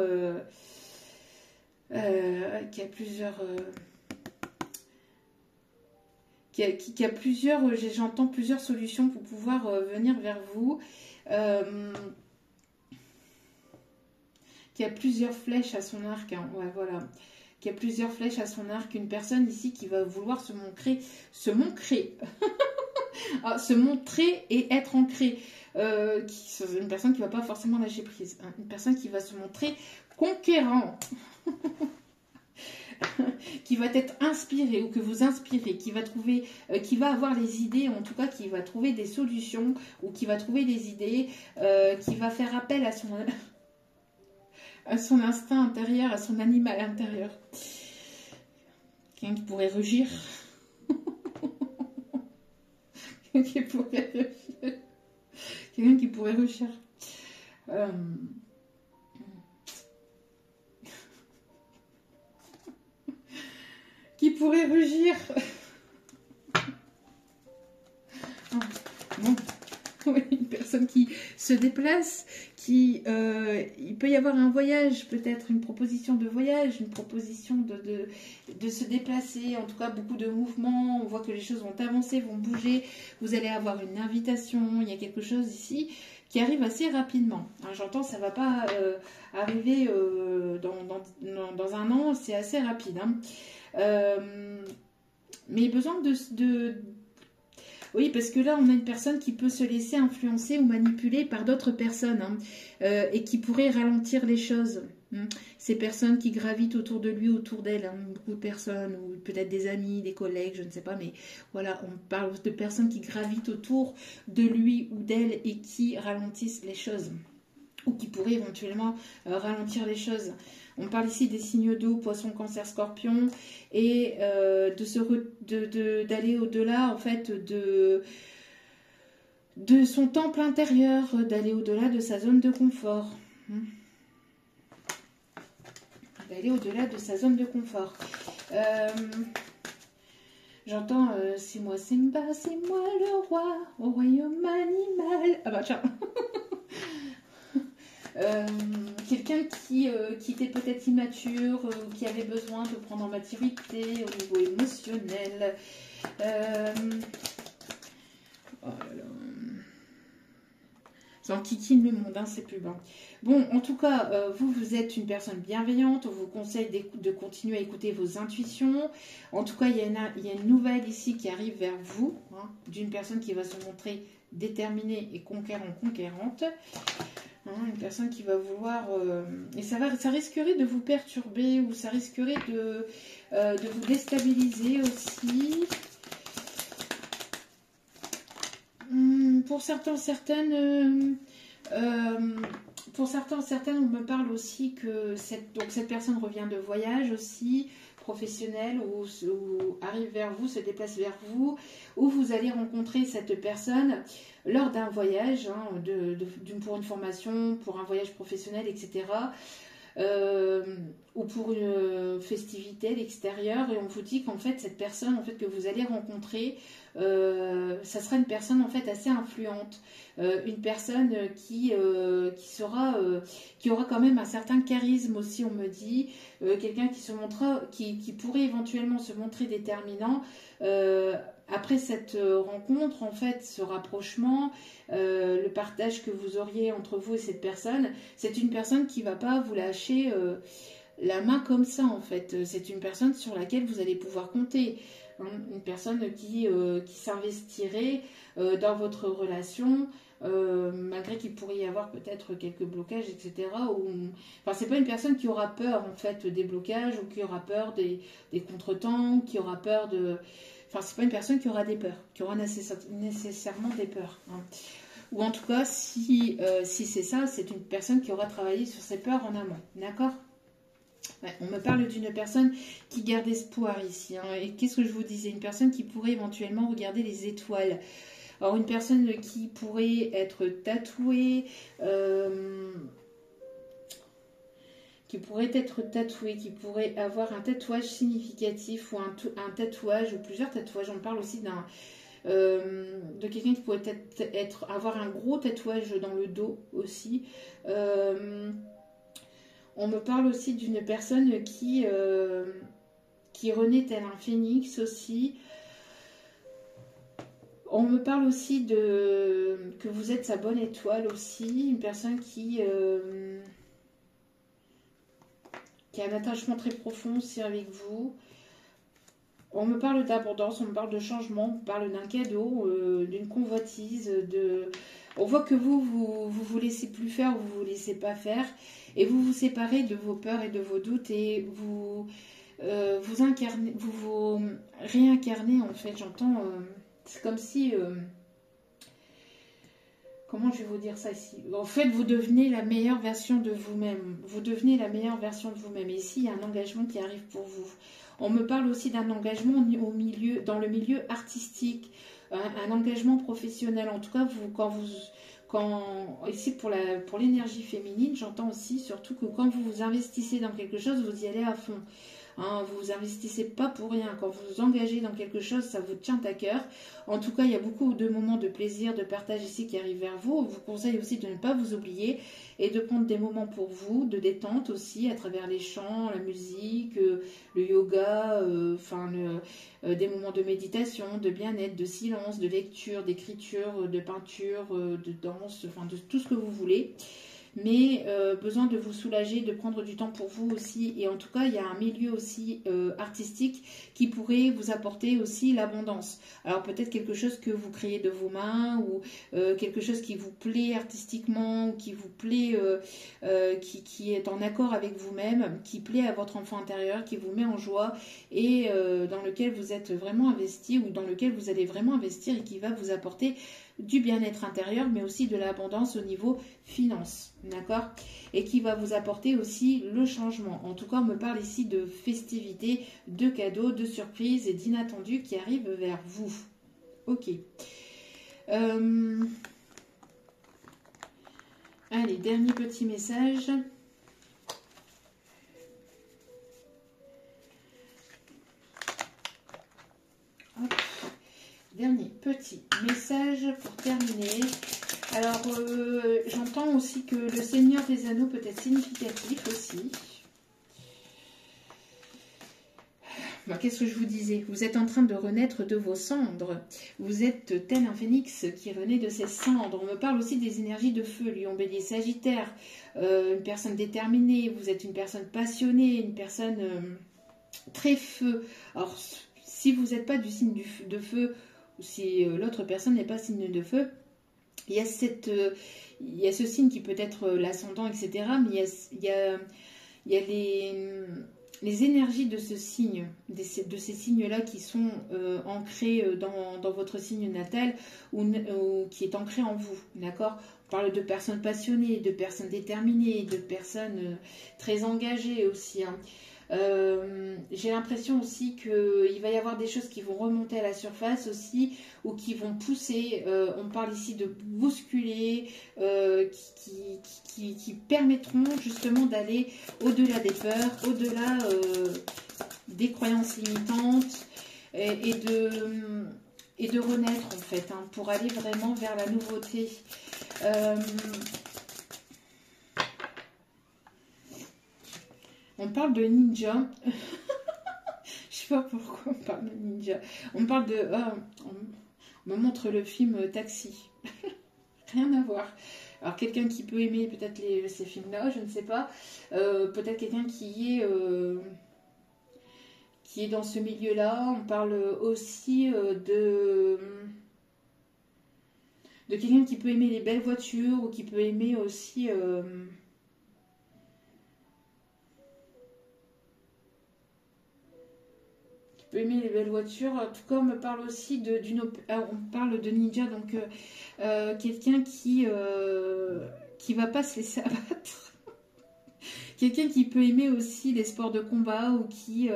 j'entends plusieurs solutions pour pouvoir venir vers vous, qui a plusieurs flèches à son arc, hein, ouais, voilà, qui a plusieurs flèches à son arc, une personne ici qui va vouloir se montrer et être ancrée, une personne qui ne va pas forcément lâcher prise, hein, une personne qui va se montrer conquérant. Qui va être inspiré ou que vous inspirez, qui va trouver, qui va avoir les idées, en tout cas qui va trouver des solutions ou qui va trouver des idées, qui va faire appel à son instinct intérieur, à son animal intérieur. Quelqu'un qui pourrait rugir. Quelqu'un qui pourrait rugir. Qui pourrait rugir. Bon, Oui, une personne qui se déplace, il peut y avoir un voyage, peut-être une proposition de voyage, une proposition de se déplacer, en tout cas beaucoup de mouvements, on voit que les choses vont avancer, vont bouger, vous allez avoir une invitation, il y a quelque chose ici qui arrive assez rapidement. Hein, j'entends, ça ne va pas arriver dans un an, c'est assez rapide. Hein. Mais besoin oui, parce que là, on a une personne qui peut se laisser influencer ou manipuler par d'autres personnes hein, et qui pourrait ralentir les choses. Hein. Ces personnes qui gravitent autour de lui, autour d'elle, hein, beaucoup de personnes, ou peut-être des amis, des collègues, je ne sais pas, mais voilà, on parle de personnes qui gravitent autour de lui ou d'elle et qui ralentissent les choses, ou qui pourraient éventuellement ralentir les choses. On parle ici des signes d'eau, poisson, cancer, scorpion, et d'aller au-delà, en fait, de son temple intérieur, d'aller au-delà de sa zone de confort. D'aller au-delà de sa zone de confort. J'entends, c'est moi Simba, c'est moi le roi, au royaume animal. Ah bah tiens quelqu'un qui était peut-être immature, qui avait besoin de prendre en maturité au niveau émotionnel. Oh là là. Ça enquiquine le monde, hein, c'est plus bas. Bon, en tout cas, vous êtes une personne bienveillante. On vous conseille de continuer à écouter vos intuitions. En tout cas, il y a une nouvelle ici qui arrive vers vous, hein, d'une personne qui va se montrer déterminée et conquérante. Hein, une personne qui va vouloir... et ça risquerait de vous perturber ou ça risquerait de vous déstabiliser aussi. Pour certains, certaines... on me parle aussi que cette personne revient de voyage aussi, professionnel, ou arrive vers vous, se déplace vers vous, ou vous allez rencontrer cette personne lors d'un voyage, hein, pour une formation, pour un voyage professionnel, etc. Ou pour une festivité à l'extérieur, et on vous dit qu'en fait cette personne en fait que vous allez rencontrer, ça sera une personne en fait assez influente, une personne qui aura quand même un certain charisme aussi, on me dit, quelqu'un qui pourrait éventuellement se montrer déterminant après cette rencontre, en fait, ce rapprochement, le partage que vous auriez entre vous et cette personne. C'est une personne qui ne va pas vous lâcher la main comme ça, en fait. C'est une personne sur laquelle vous allez pouvoir compter. Hein, une personne qui s'investirait dans votre relation, malgré qu'il pourrait y avoir peut-être quelques blocages, etc. Enfin, c'est pas une personne qui aura peur, en fait, des blocages, ou qui aura peur des contretemps, qui aura peur de... Enfin, c'est pas une personne qui aura des peurs, qui aura nécessairement des peurs. Hein. Ou en tout cas, si c'est ça, c'est une personne qui aura travaillé sur ses peurs en amont. D'accord ? Ouais, on me parle d'une personne qui garde espoir ici. Hein. Et qu'est-ce que je vous disais ? Une personne qui pourrait éventuellement regarder les étoiles. Alors, une personne qui pourrait être tatouée... qui pourrait avoir un tatouage significatif ou un tatouage ou plusieurs tatouages. On parle aussi de quelqu'un qui pourrait avoir un gros tatouage dans le dos aussi. On me parle aussi d'une personne qui renaît tel un phénix aussi. On me parle aussi que vous êtes sa bonne étoile aussi. Une personne qui a un attachement très profond aussi avec vous. On me parle d'abondance, on me parle de changement, on me parle d'un cadeau, d'une convoitise, on voit que vous laissez plus faire, vous laissez pas faire, et vous vous séparez de vos peurs et de vos doutes, et vous réincarnez, en fait. J'entends, c'est comme si... comment je vais vous dire ça ici ? En fait, vous devenez la meilleure version de vous-même. Vous devenez la meilleure version de vous-même. Et ici, il y a un engagement qui arrive pour vous. On me parle aussi d'un engagement dans le milieu artistique, un engagement professionnel. En tout cas, ici pour l'énergie féminine, j'entends aussi surtout que quand vous vous investissez dans quelque chose, vous y allez à fond. hein, vous investissez pas pour rien. Quand vous vous engagez dans quelque chose, ça vous tient à cœur. En tout cas, il y a beaucoup de moments de plaisir, de partage ici qui arrivent vers vous. Je vous conseille aussi de ne pas vous oublier et de prendre des moments pour vous, de détente aussi, à travers les chants, la musique, le yoga, des moments de méditation, de bien-être, de silence, de lecture, d'écriture, de peinture, de danse, enfin de tout ce que vous voulez. Mais besoin de vous soulager, de prendre du temps pour vous aussi. Et en tout cas, il y a un milieu aussi artistique qui pourrait vous apporter aussi l'abondance. Alors peut-être quelque chose que vous créez de vos mains ou quelque chose qui vous plaît artistiquement ou qui vous plaît, qui est en accord avec vous-même, qui plaît à votre enfant intérieur, qui vous met en joie et dans lequel vous êtes vraiment investi ou dans lequel vous allez vraiment investir et qui va vous apporter du bien-être intérieur, mais aussi de l'abondance au niveau finance, d'accord? Et qui va vous apporter aussi le changement. En tout cas, on me parle ici de festivités, de cadeaux, de surprises et d'inattendus qui arrivent vers vous. Ok. Allez, dernier petit message. Hop. Dernier petit message pour terminer. Alors, j'entends aussi que le Seigneur des Anneaux peut être significatif aussi. Bon, qu'est-ce que je vous disais? Vous êtes en train de renaître de vos cendres. Vous êtes tel un phénix qui renaît de ses cendres. On me parle aussi des énergies de feu, Lion, Bélier, Sagittaire. Une personne déterminée, vous êtes une personne passionnée, une personne très feu. Alors, si vous n'êtes pas du signe de feu, ou si l'autre personne n'est pas signe de feu, il y a ce signe qui peut être l'ascendant, etc. Mais il y a les énergies de ce signe, de ces signes-là qui sont ancrés dans votre signe natal ou qui est ancré en vous, d'accord? On parle de personnes passionnées, de personnes déterminées, de personnes très engagées aussi, hein. J'ai l'impression aussi qu'il va y avoir des choses qui vont remonter à la surface aussi ou qui vont pousser, on parle ici de bousculer, qui permettront justement d'aller au-delà des peurs, au-delà des croyances limitantes et de renaître en fait, hein, pour aller vraiment vers la nouveauté. On parle de ninja. Je sais pas pourquoi on parle de ninja. On parle de... on me montre le film Taxi. Rien à voir. Alors quelqu'un qui peut aimer peut-être ces films-là, je ne sais pas. Peut-être quelqu'un qui est dans ce milieu-là. On parle aussi de quelqu'un qui peut aimer les belles voitures ou qui peut aimer aussi... peut aimer les belles voitures. En tout cas, on me parle aussi on parle de ninja, donc quelqu'un qui va pas se laisser abattre. Quelqu'un qui peut aimer aussi les sports de combat ou qui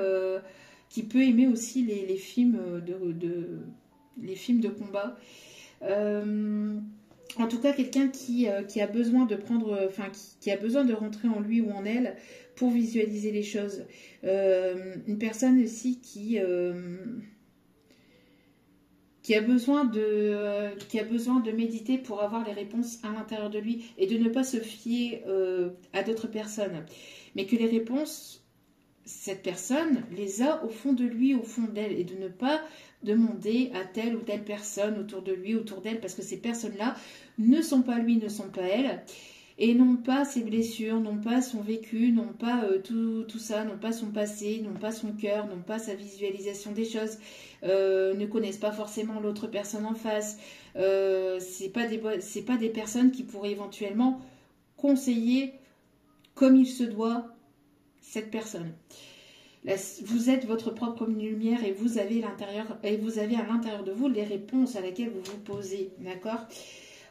peut aimer aussi les films les films de combat. En tout cas, quelqu'un qui a besoin de prendre, qui a besoin de rentrer en lui ou en elle pour visualiser les choses. Une personne aussi qui a besoin de méditer pour avoir les réponses à l'intérieur de lui et de ne pas se fier à d'autres personnes. Mais que les réponses, cette personne les a au fond de lui, au fond d'elle, et de ne pas demander à telle ou telle personne autour de lui, autour d'elle, parce que ces personnes-là ne sont pas lui, ne sont pas elle, et n'ont pas ses blessures, n'ont pas son vécu, n'ont pas tout ça, n'ont pas son passé, n'ont pas son cœur, n'ont pas sa visualisation des choses, ne connaissent pas forcément l'autre personne en face. C'est pas des personnes qui pourraient éventuellement conseiller comme il se doit cette personne. Là, vous êtes votre propre lumière et vous avez à l'intérieur de vous les réponses à laquelle vous vous posez, d'accord?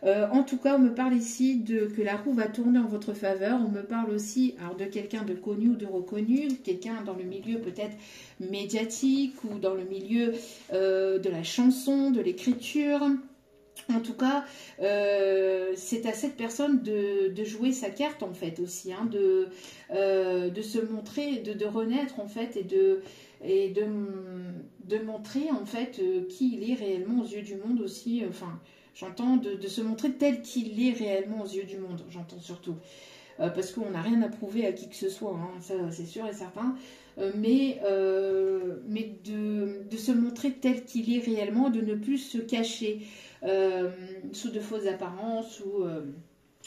En tout cas, on me parle ici que la roue va tourner en votre faveur. On me parle aussi de quelqu'un de connu ou de reconnu, quelqu'un dans le milieu peut-être médiatique ou dans le milieu de la chanson, de l'écriture. En tout cas, c'est à cette personne de jouer sa carte en fait aussi, hein, de se montrer, de renaître en fait de montrer en fait qui il est réellement aux yeux du monde aussi. Enfin, j'entends de se montrer tel qu'il est réellement aux yeux du monde. J'entends surtout. Parce qu'on n'a rien à prouver à qui que ce soit, hein, ça c'est sûr et certain, mais de se montrer tel qu'il est réellement, de ne plus se cacher sous de fausses apparences ou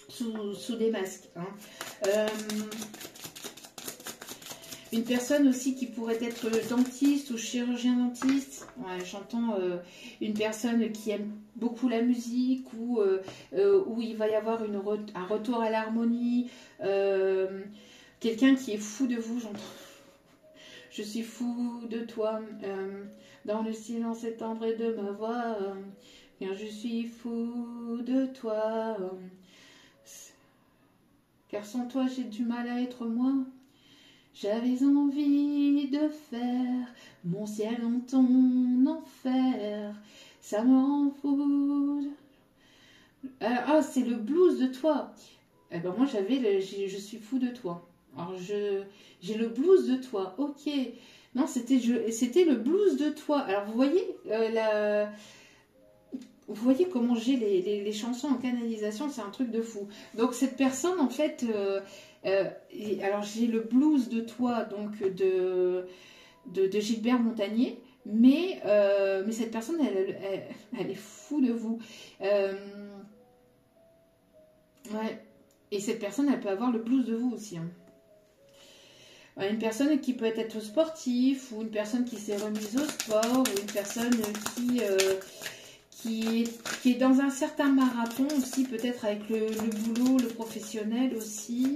sous des masques. Hein. Une personne aussi qui pourrait être dentiste ou chirurgien dentiste. Ouais, j'entends une personne qui aime beaucoup la musique ou où il va y avoir un retour à l'harmonie. Quelqu'un qui est fou de vous, j'entends. Je suis fou de toi, dans le silence étendre de ma voix. Car je suis fou de toi. Car sans toi j'ai du mal à être moi. J'avais envie de faire mon ciel en ton enfer. Ça me rend fou. Ah, c'est le blues de toi. Eh ben moi je suis fou de toi. Alors j'ai le blues de toi. Ok. Non, c'était le blues de toi. Alors vous voyez vous voyez comment j'ai les chansons en canalisation, c'est un truc de fou. Donc cette personne en fait, alors j'ai le blues de toi donc de Gilbert Montagnier, mais cette personne elle est fou de vous. Ouais. Et cette personne elle peut avoir le blues de vous aussi. Hein. Une personne qui peut être sportif ou une personne qui s'est remise au sport ou une personne qui est dans un certain marathon aussi, peut-être avec le boulot, le professionnel aussi.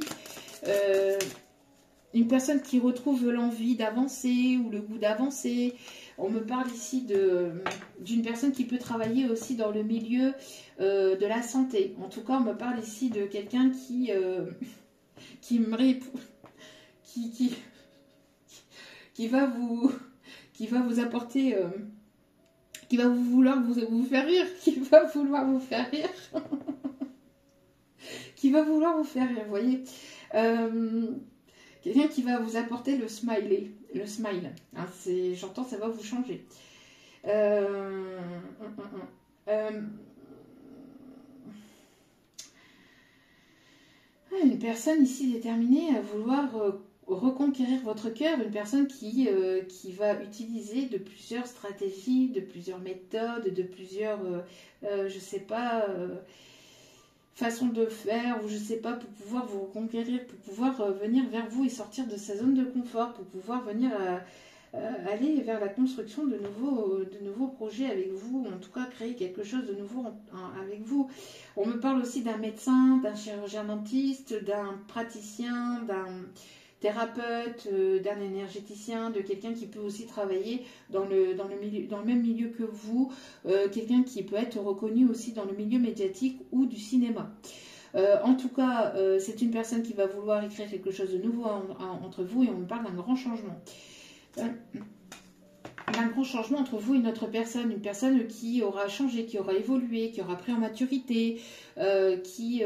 Une personne qui retrouve l'envie d'avancer ou le goût d'avancer. On me parle ici d'une personne qui peut travailler aussi dans le milieu de la santé. En tout cas, on me parle ici de quelqu'un qui me qui va vous apporter, qui va vouloir vous faire rire, qui va vouloir vous faire rire, qui va vouloir vous faire rire, vous voyez. Quelqu'un qui va vous apporter le smile. Hein, j'entends, ça va vous changer. Une personne ici déterminée à vouloir reconquérir votre cœur, une personne qui va utiliser de plusieurs stratégies, de plusieurs méthodes, de plusieurs, je sais pas, façons de faire, ou je sais pas, pour pouvoir vous reconquérir, pour pouvoir venir vers vous et sortir de sa zone de confort, pour pouvoir venir aller vers la construction de nouveaux projets avec vous, en tout cas créer quelque chose de nouveau avec vous. On me parle aussi d'un médecin, d'un chirurgien dentiste, d'un praticien, d'un thérapeute, d'un énergéticien, de quelqu'un qui peut aussi travailler dans le même milieu que vous, quelqu'un qui peut être reconnu aussi dans le milieu médiatique ou du cinéma. En tout cas, c'est une personne qui va vouloir écrire quelque chose de nouveau entre vous et on me parle d'un grand changement. Un grand changement entre vous et une autre personne, une personne qui aura changé, qui aura évolué, qui aura pris en maturité, qui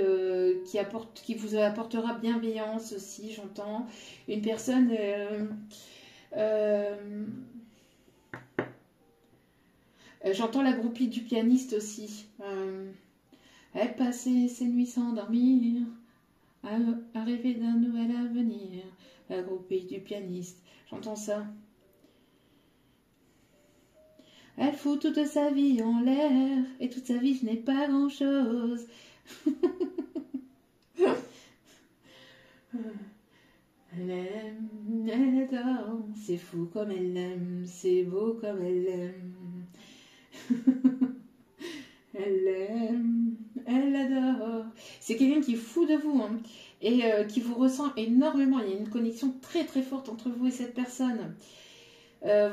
vous apportera bienveillance aussi, j'entends. Une personne j'entends la groupie du pianiste aussi. Elle passait ses nuits sans dormir, à rêver d'un nouvel avenir. La groupie du pianiste, j'entends ça. Elle fout toute sa vie en l'air, et toute sa vie je n'ai pas grand chose. Elle aime, elle adore, c'est fou comme elle aime, c'est beau comme elle aime. Elle aime, elle adore. C'est quelqu'un qui est fou de vous, hein, et qui vous ressent énormément. Il y a une connexion très très forte entre vous et cette personne.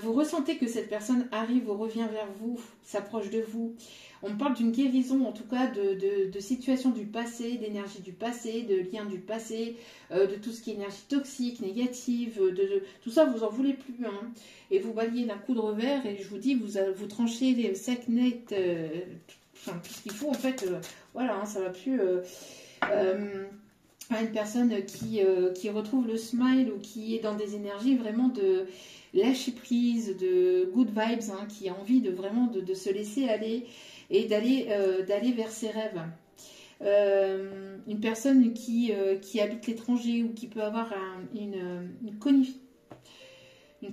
Vous ressentez que cette personne arrive ou revient vers vous, s'approche de vous. On parle d'une guérison, en tout cas, de situations du passé, d'énergie du passé, de liens du passé, de tout ce qui est énergie toxique, négative, tout ça, vous en voulez plus. Hein. Et vous balayez d'un coup de revers et je vous dis, vous tranchez les sec net, enfin, tout ce qu'il faut en fait. Voilà, hein, ça va plus. Une personne qui retrouve le smile ou qui est dans des énergies vraiment de lâcher prise, de good vibes, hein, qui a envie de vraiment de se laisser aller et d'aller vers ses rêves. Une personne qui habite l'étranger ou qui peut avoir une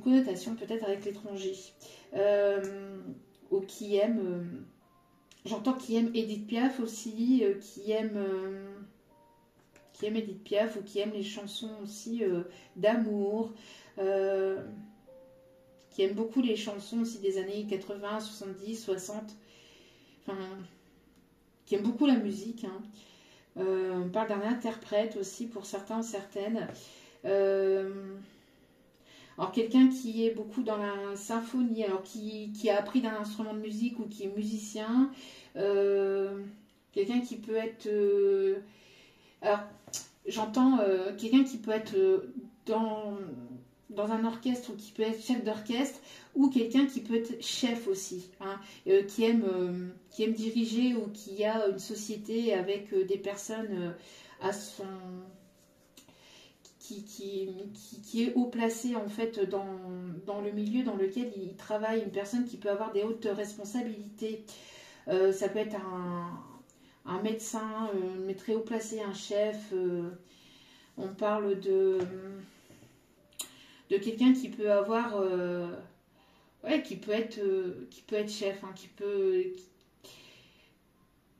connotation peut-être avec l'étranger, ou qui aime, j'entends qui aime Edith Piaf aussi, qui aime Edith Piaf ou qui aime les chansons aussi d'amour, qui aime beaucoup les chansons aussi des années 80, 70, 60, enfin, qui aime beaucoup la musique, hein. On parle d'un interprète aussi pour certains, certaines. Alors quelqu'un qui est beaucoup dans la symphonie, alors qui a appris d'un instrument de musique ou qui est musicien. Quelqu'un qui peut être... alors j'entends quelqu'un qui peut être dans un orchestre ou qui peut être chef d'orchestre ou quelqu'un qui peut être chef aussi, hein, qui aime diriger ou qui a une société avec des personnes à son... Qui est haut placé en fait dans le milieu dans lequel il travaille, une personne qui peut avoir des hautes responsabilités. Ça peut être un médecin, mais très haut placé, un chef. On parle de quelqu'un qui peut avoir, qui peut être chef, hein,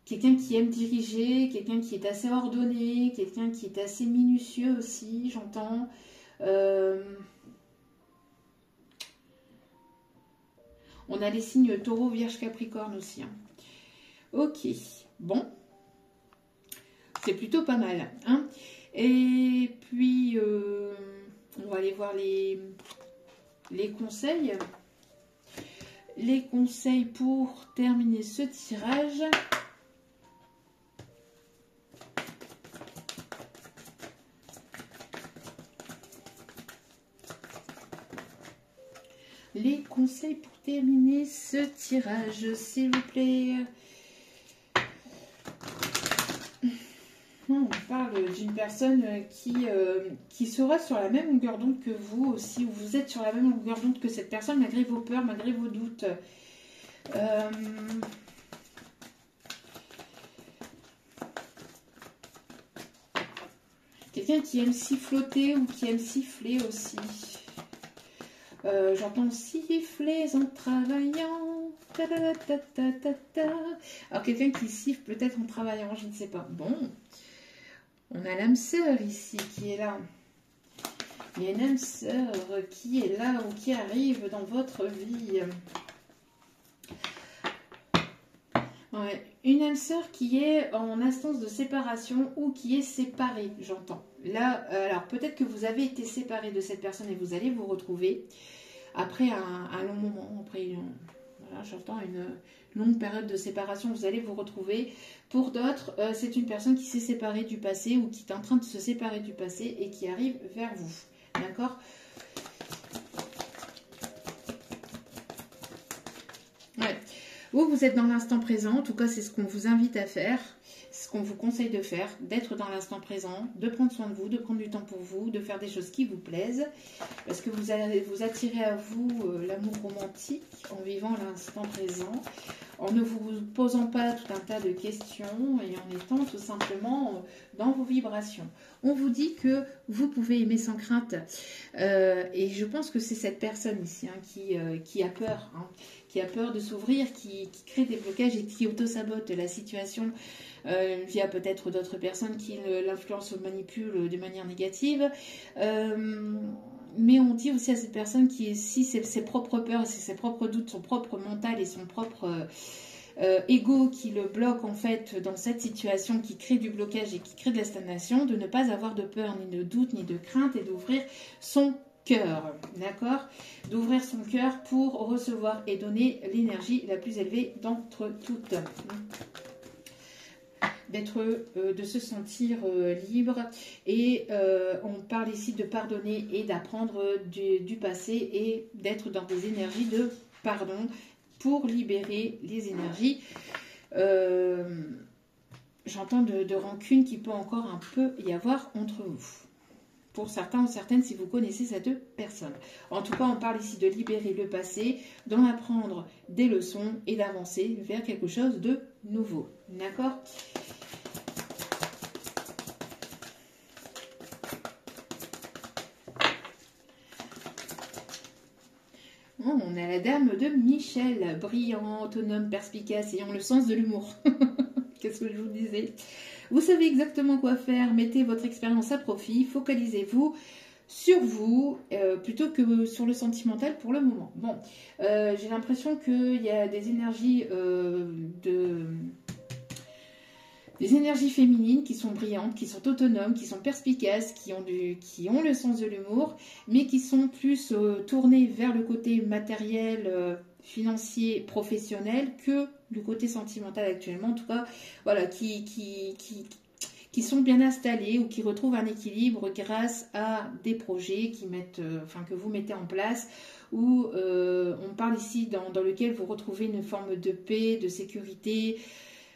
quelqu'un qui aime diriger, quelqu'un qui est assez ordonné, quelqu'un qui est assez minutieux aussi, j'entends. On a les signes Taureau, Vierge, Capricorne aussi, hein. Ok, bon. C'est plutôt pas mal, hein. Et puis, on va aller voir les conseils. Les conseils pour terminer ce tirage. Les conseils pour terminer ce tirage, s'il vous plaît. On parle d'une personne qui sera sur la même longueur d'onde que vous aussi, ou vous êtes sur la même longueur d'onde que cette personne, malgré vos peurs, malgré vos doutes. Quelqu'un qui aime siffloter ou qui aime siffler aussi. J'entends siffler en travaillant. Ta -ta -ta -ta -ta -ta. Alors quelqu'un qui siffle peut-être en travaillant, je ne sais pas. Bon, on a l'âme sœur ici qui est là. Il y a une âme sœur qui est là ou qui arrive dans votre vie. Ouais, une âme sœur qui est en instance de séparation ou qui est séparée, j'entends. Là, alors peut-être que vous avez été séparé de cette personne et vous allez vous retrouver après un long moment, après voilà, j'entends une longue période de séparation, vous allez vous retrouver. Pour d'autres, c'est une personne qui s'est séparée du passé ou qui est en train de se séparer du passé et qui arrive vers vous. D'accord ? Ouais. Vous êtes dans l'instant présent, en tout cas c'est ce qu'on vous invite à faire, ce qu'on vous conseille de faire, d'être dans l'instant présent, de prendre soin de vous, de prendre du temps pour vous, de faire des choses qui vous plaisent, parce que vous allez vous attirer à vous l'amour romantique en vivant l'instant présent, en ne vous posant pas tout un tas de questions et en étant tout simplement dans vos vibrations. On vous dit que vous pouvez aimer sans crainte et je pense que c'est cette personne ici qui a peur, hein, qui a peur de s'ouvrir, qui crée des blocages et qui auto-sabote la situation via peut-être d'autres personnes qui l'influencent ou manipulent de manière négative. Mais on dit aussi à cette personne qui, si c'est ses propres peurs, c'est ses propres doutes, son propre mental et son propre ego qui le bloque en fait dans cette situation, qui crée du blocage et qui crée de la stagnation, de ne pas avoir de peur, ni de doute, ni de crainte et d'ouvrir son cœur, d'accord, d'ouvrir son cœur pour recevoir et donner l'énergie la plus élevée d'entre toutes, de se sentir libre. Et on parle ici de pardonner et d'apprendre du passé et d'être dans des énergies de pardon pour libérer les énergies J'entends de rancune qui peut encore un peu y avoir entre vous. Pour certains ou certaines, si vous connaissez cette personne. En tout cas, on parle ici de libérer le passé, d'en apprendre des leçons et d'avancer vers quelque chose de nouveau. D'accord ? Oh, on a la dame de Michel, brillant, autonome, perspicace, ayant le sens de l'humour. Qu'est-ce que je vous disais? Vous savez exactement quoi faire, mettez votre expérience à profit, focalisez-vous sur vous plutôt que sur le sentimental pour le moment. Bon, j'ai l'impression qu'il y a des énergies des énergies féminines qui sont brillantes, qui sont autonomes, qui sont perspicaces, qui ont le sens de l'humour, mais qui sont plus tournées vers le côté matériel, financier, professionnel que le côté sentimental actuellement. En tout cas, voilà, qui sont bien installés ou qui retrouvent un équilibre grâce à des projets que vous mettez en place, où on parle ici dans lequel vous retrouvez une forme de paix, de sécurité,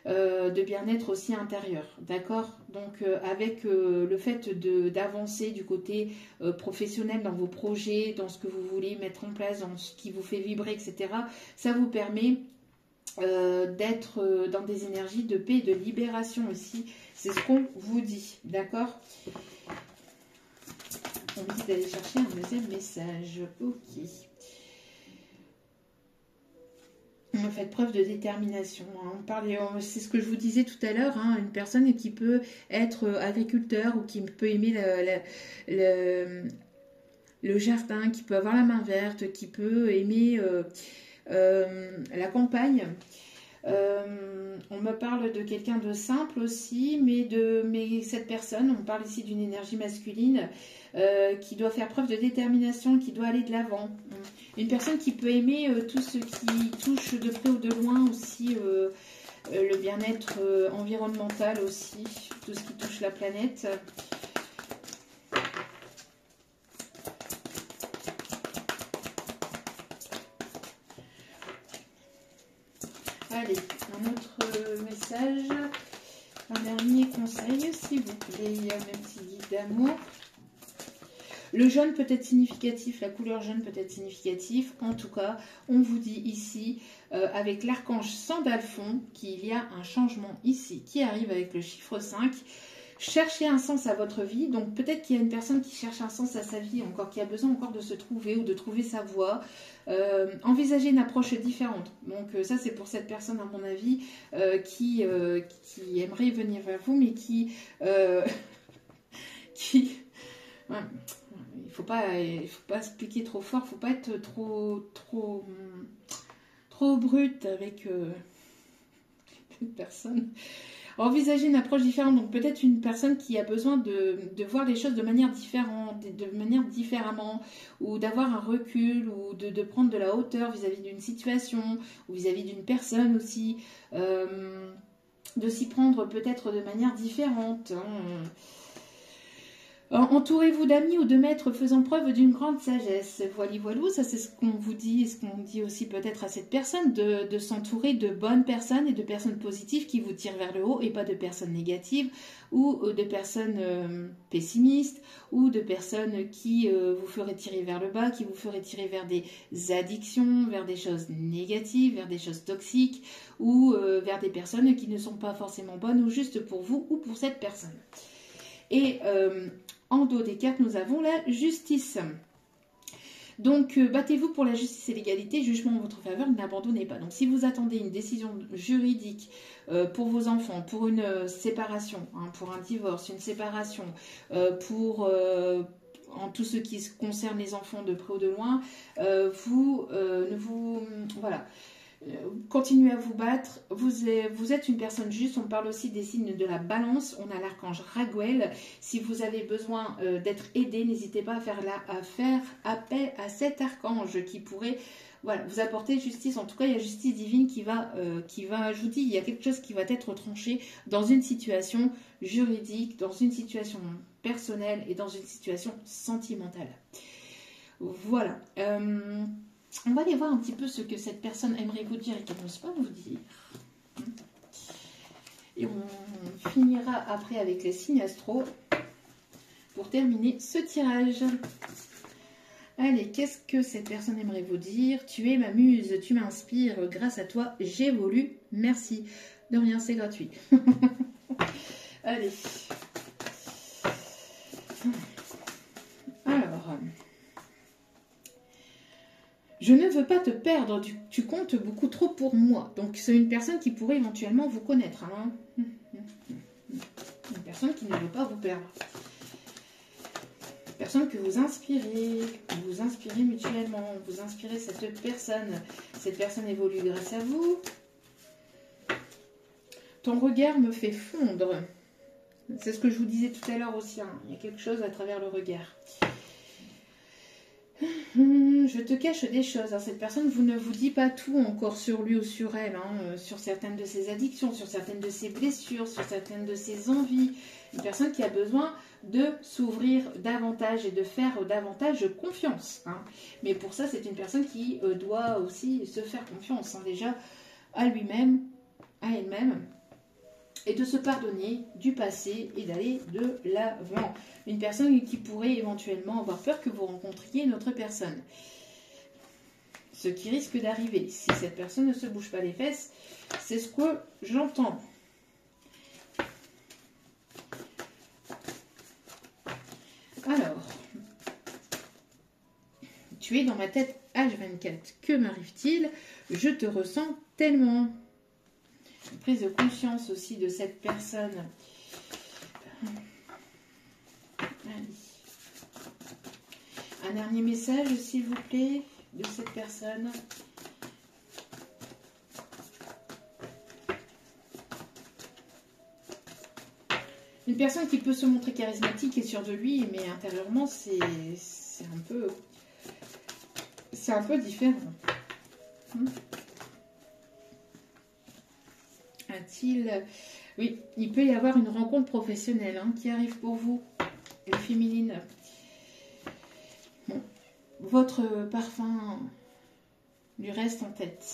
de bien-être aussi intérieur, d'accord? Donc avec le fait d'avancer du côté professionnel dans vos projets, dans ce que vous voulez mettre en place, dans ce qui vous fait vibrer, etc., ça vous permet d'être dans des énergies de paix et de libération aussi. C'est ce qu'on vous dit, d'accord? On me dit d'aller chercher un deuxième message. Ok. Faites preuve de détermination. C'est ce que je vous disais tout à l'heure, une personne qui peut être agriculteur ou qui peut aimer le jardin, qui peut avoir la main verte, qui peut aimer la campagne. On me parle de quelqu'un de simple aussi, mais cette personne, on parle ici d'une énergie masculine qui doit faire preuve de détermination, qui doit aller de l'avant. Une personne qui peut aimer tout ce qui touche de près ou de loin aussi, le bien-être environnemental aussi, tout ce qui touche la planète. Allez, un autre message, un dernier conseil, s'il vous plaît, même petit guide d'amour. Le jaune peut être significatif, la couleur jaune peut être significative. En tout cas, on vous dit ici, avec l'archange Sandalphon, qu'il y a un changement ici qui arrive avec le chiffre 5. Cherchez un sens à votre vie. Donc peut-être qu'il y a une personne qui cherche un sens à sa vie, qui a besoin encore de se trouver ou de trouver sa voie. Envisagez une approche différente. Donc ça, c'est pour cette personne, à mon avis, qui aimerait venir vers vous, mais qui... Ouais. Il faut pas expliquer trop fort, il ne faut pas être trop brute avec une personne. Envisager une approche différente, donc peut-être une personne qui a besoin de voir les choses de manière différente, de manière différemment, ou d'avoir un recul, ou de prendre de la hauteur vis-à-vis d'une situation, ou vis-à-vis d'une personne aussi, de s'y prendre peut-être de manière différente. Entourez-vous d'amis ou de maîtres faisant preuve d'une grande sagesse. Voilou, ça c'est ce qu'on vous dit et ce qu'on dit aussi peut-être à cette personne, de s'entourer de bonnes personnes et de personnes positives qui vous tirent vers le haut et pas de personnes négatives ou de personnes pessimistes ou de personnes qui vous feraient tirer vers le bas, qui vous feraient tirer vers des addictions, vers des choses négatives, vers des choses toxiques ou vers des personnes qui ne sont pas forcément bonnes ou juste pour vous ou pour cette personne. Et en dos des cartes, nous avons la justice. Donc, battez-vous pour la justice et l'égalité, jugement en votre faveur, n'abandonnez pas. Donc, si vous attendez une décision juridique pour vos enfants, pour une séparation, pour un divorce, une séparation, en tout ce qui concerne les enfants de près ou de loin, voilà. Continuez à vous battre, vous êtes une personne juste. On parle aussi des signes de la balance, on a l'archange Raguel. Si vous avez besoin d'être aidé, n'hésitez pas à faire appel à cet archange qui pourrait vous apporter justice. En tout cas, il y a justice divine qui va, je vous dis, il y a quelque chose qui va être tranché dans une situation juridique, dans une situation personnelle et dans une situation sentimentale. Voilà. On va aller voir un petit peu ce que cette personne aimerait vous dire et qu'elle n'ose pas vous dire. Et on finira après avec les signes astro pour terminer ce tirage. Allez, qu'est-ce que cette personne aimerait vous dire? Tu es ma muse, tu m'inspires, grâce à toi, j'évolue, merci. De rien, c'est gratuit. Allez. Alors, je ne veux pas te perdre, tu comptes beaucoup trop pour moi. Donc, c'est une personne qui pourrait éventuellement vous connaître. Hein. Une personne qui ne veut pas vous perdre. Une personne que vous inspirez mutuellement, vous inspirez cette personne. Cette personne évolue grâce à vous. Ton regard me fait fondre. C'est ce que je vous disais tout à l'heure aussi. Hein. Il y a quelque chose à travers le regard. Je te cache des choses. Alors, cette personne, vous ne vous dit pas tout encore sur lui ou sur elle, hein, sur certaines de ses addictions, sur certaines de ses blessures, sur certaines de ses envies. Une personne qui a besoin de s'ouvrir davantage et de faire davantage confiance. Hein. Mais pour ça, c'est une personne qui doit aussi se faire confiance, hein, déjà à lui-même, à elle-même, et de se pardonner du passé et d'aller de l'avant. Une personne qui pourrait éventuellement avoir peur que vous rencontriez une autre personne. Ce qui risque d'arriver. Si cette personne ne se bouge pas les fesses, c'est ce que j'entends. Alors, tu es dans ma tête H24. Que m'arrive-t-il? Je te ressens tellement. Une prise de conscience aussi de cette personne. Allez. Un dernier message, s'il vous plaît, de cette personne. Une personne qui peut se montrer charismatique et sûre de lui, mais intérieurement, c'est un peu différent. A-t-il... Oui, il peut y avoir une rencontre professionnelle hein, qui arrive pour vous, les féminines. Bon, votre parfum lui reste en tête.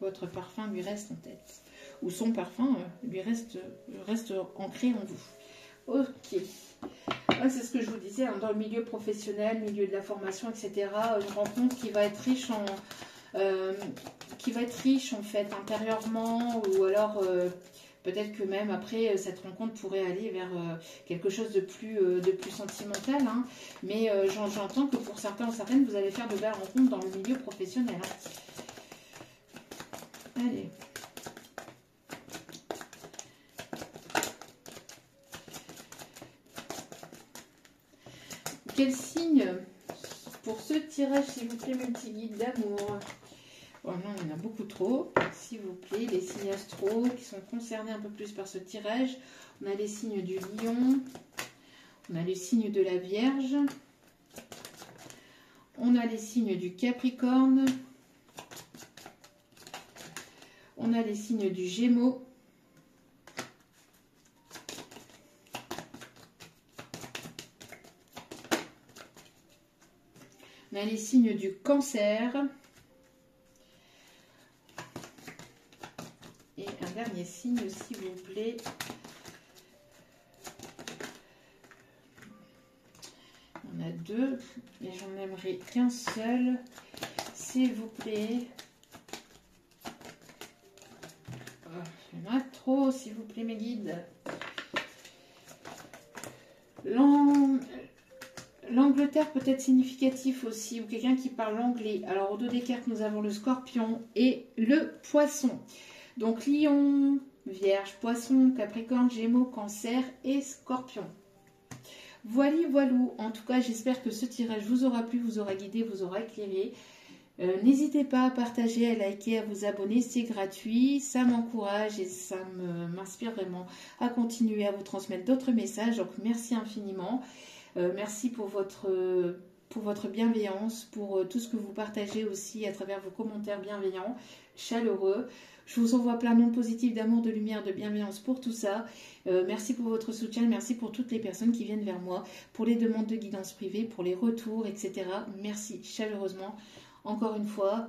Votre parfum lui reste en tête. Ou son parfum lui reste ancré en vous. Ok. Ouais, c'est ce que je vous disais, hein, dans le milieu professionnel, milieu de la formation, etc. Une rencontre qui va être riche en fait intérieurement, ou alors peut-être que même après cette rencontre pourrait aller vers quelque chose de plus sentimental. Hein. Mais j'entends que pour certains ou certaines, vous allez faire de belles rencontres dans le milieu professionnel. Hein. Allez. Quel signe pour ce tirage, s'il vous plaît, mes petits guides d'amour? Oh non, il y en a beaucoup trop. S'il vous plaît, les signes astro qui sont concernés un peu plus par ce tirage. On a les signes du lion. On a les signes de la Vierge. On a les signes du Capricorne. On a les signes du Gémeaux. On a les signes du Cancer. Et un dernier signe, s'il vous plaît. On a deux, mais j'en aimerais qu'un seul. S'il vous plaît. Il y en a trop, s'il vous plaît, mes guides. L'Angleterre peut être significatif aussi, ou quelqu'un qui parle anglais. Alors, au dos des cartes, nous avons le Scorpion et le Poisson. Donc, Lion, Vierge, Poisson, Capricorne, Gémeaux, Cancer et Scorpion. Voilou. En tout cas, j'espère que ce tirage vous aura plu, vous aura guidé, vous aura éclairé. N'hésitez pas à partager, à liker, à vous abonner, c'est gratuit, ça m'encourage et ça m'inspire vraiment à continuer à vous transmettre d'autres messages. Donc merci infiniment, merci pour votre bienveillance, pour tout ce que vous partagez aussi à travers vos commentaires bienveillants, chaleureux. Je vous envoie plein d'ondes positives, d'amour, de lumière, de bienveillance pour tout ça. Merci pour votre soutien, merci pour toutes les personnes qui viennent vers moi, pour les demandes de guidance privée, pour les retours, etc. Merci chaleureusement. Encore une fois,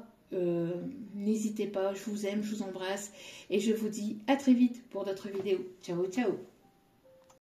n'hésitez pas, je vous aime, je vous embrasse et je vous dis à très vite pour d'autres vidéos. Ciao, ciao!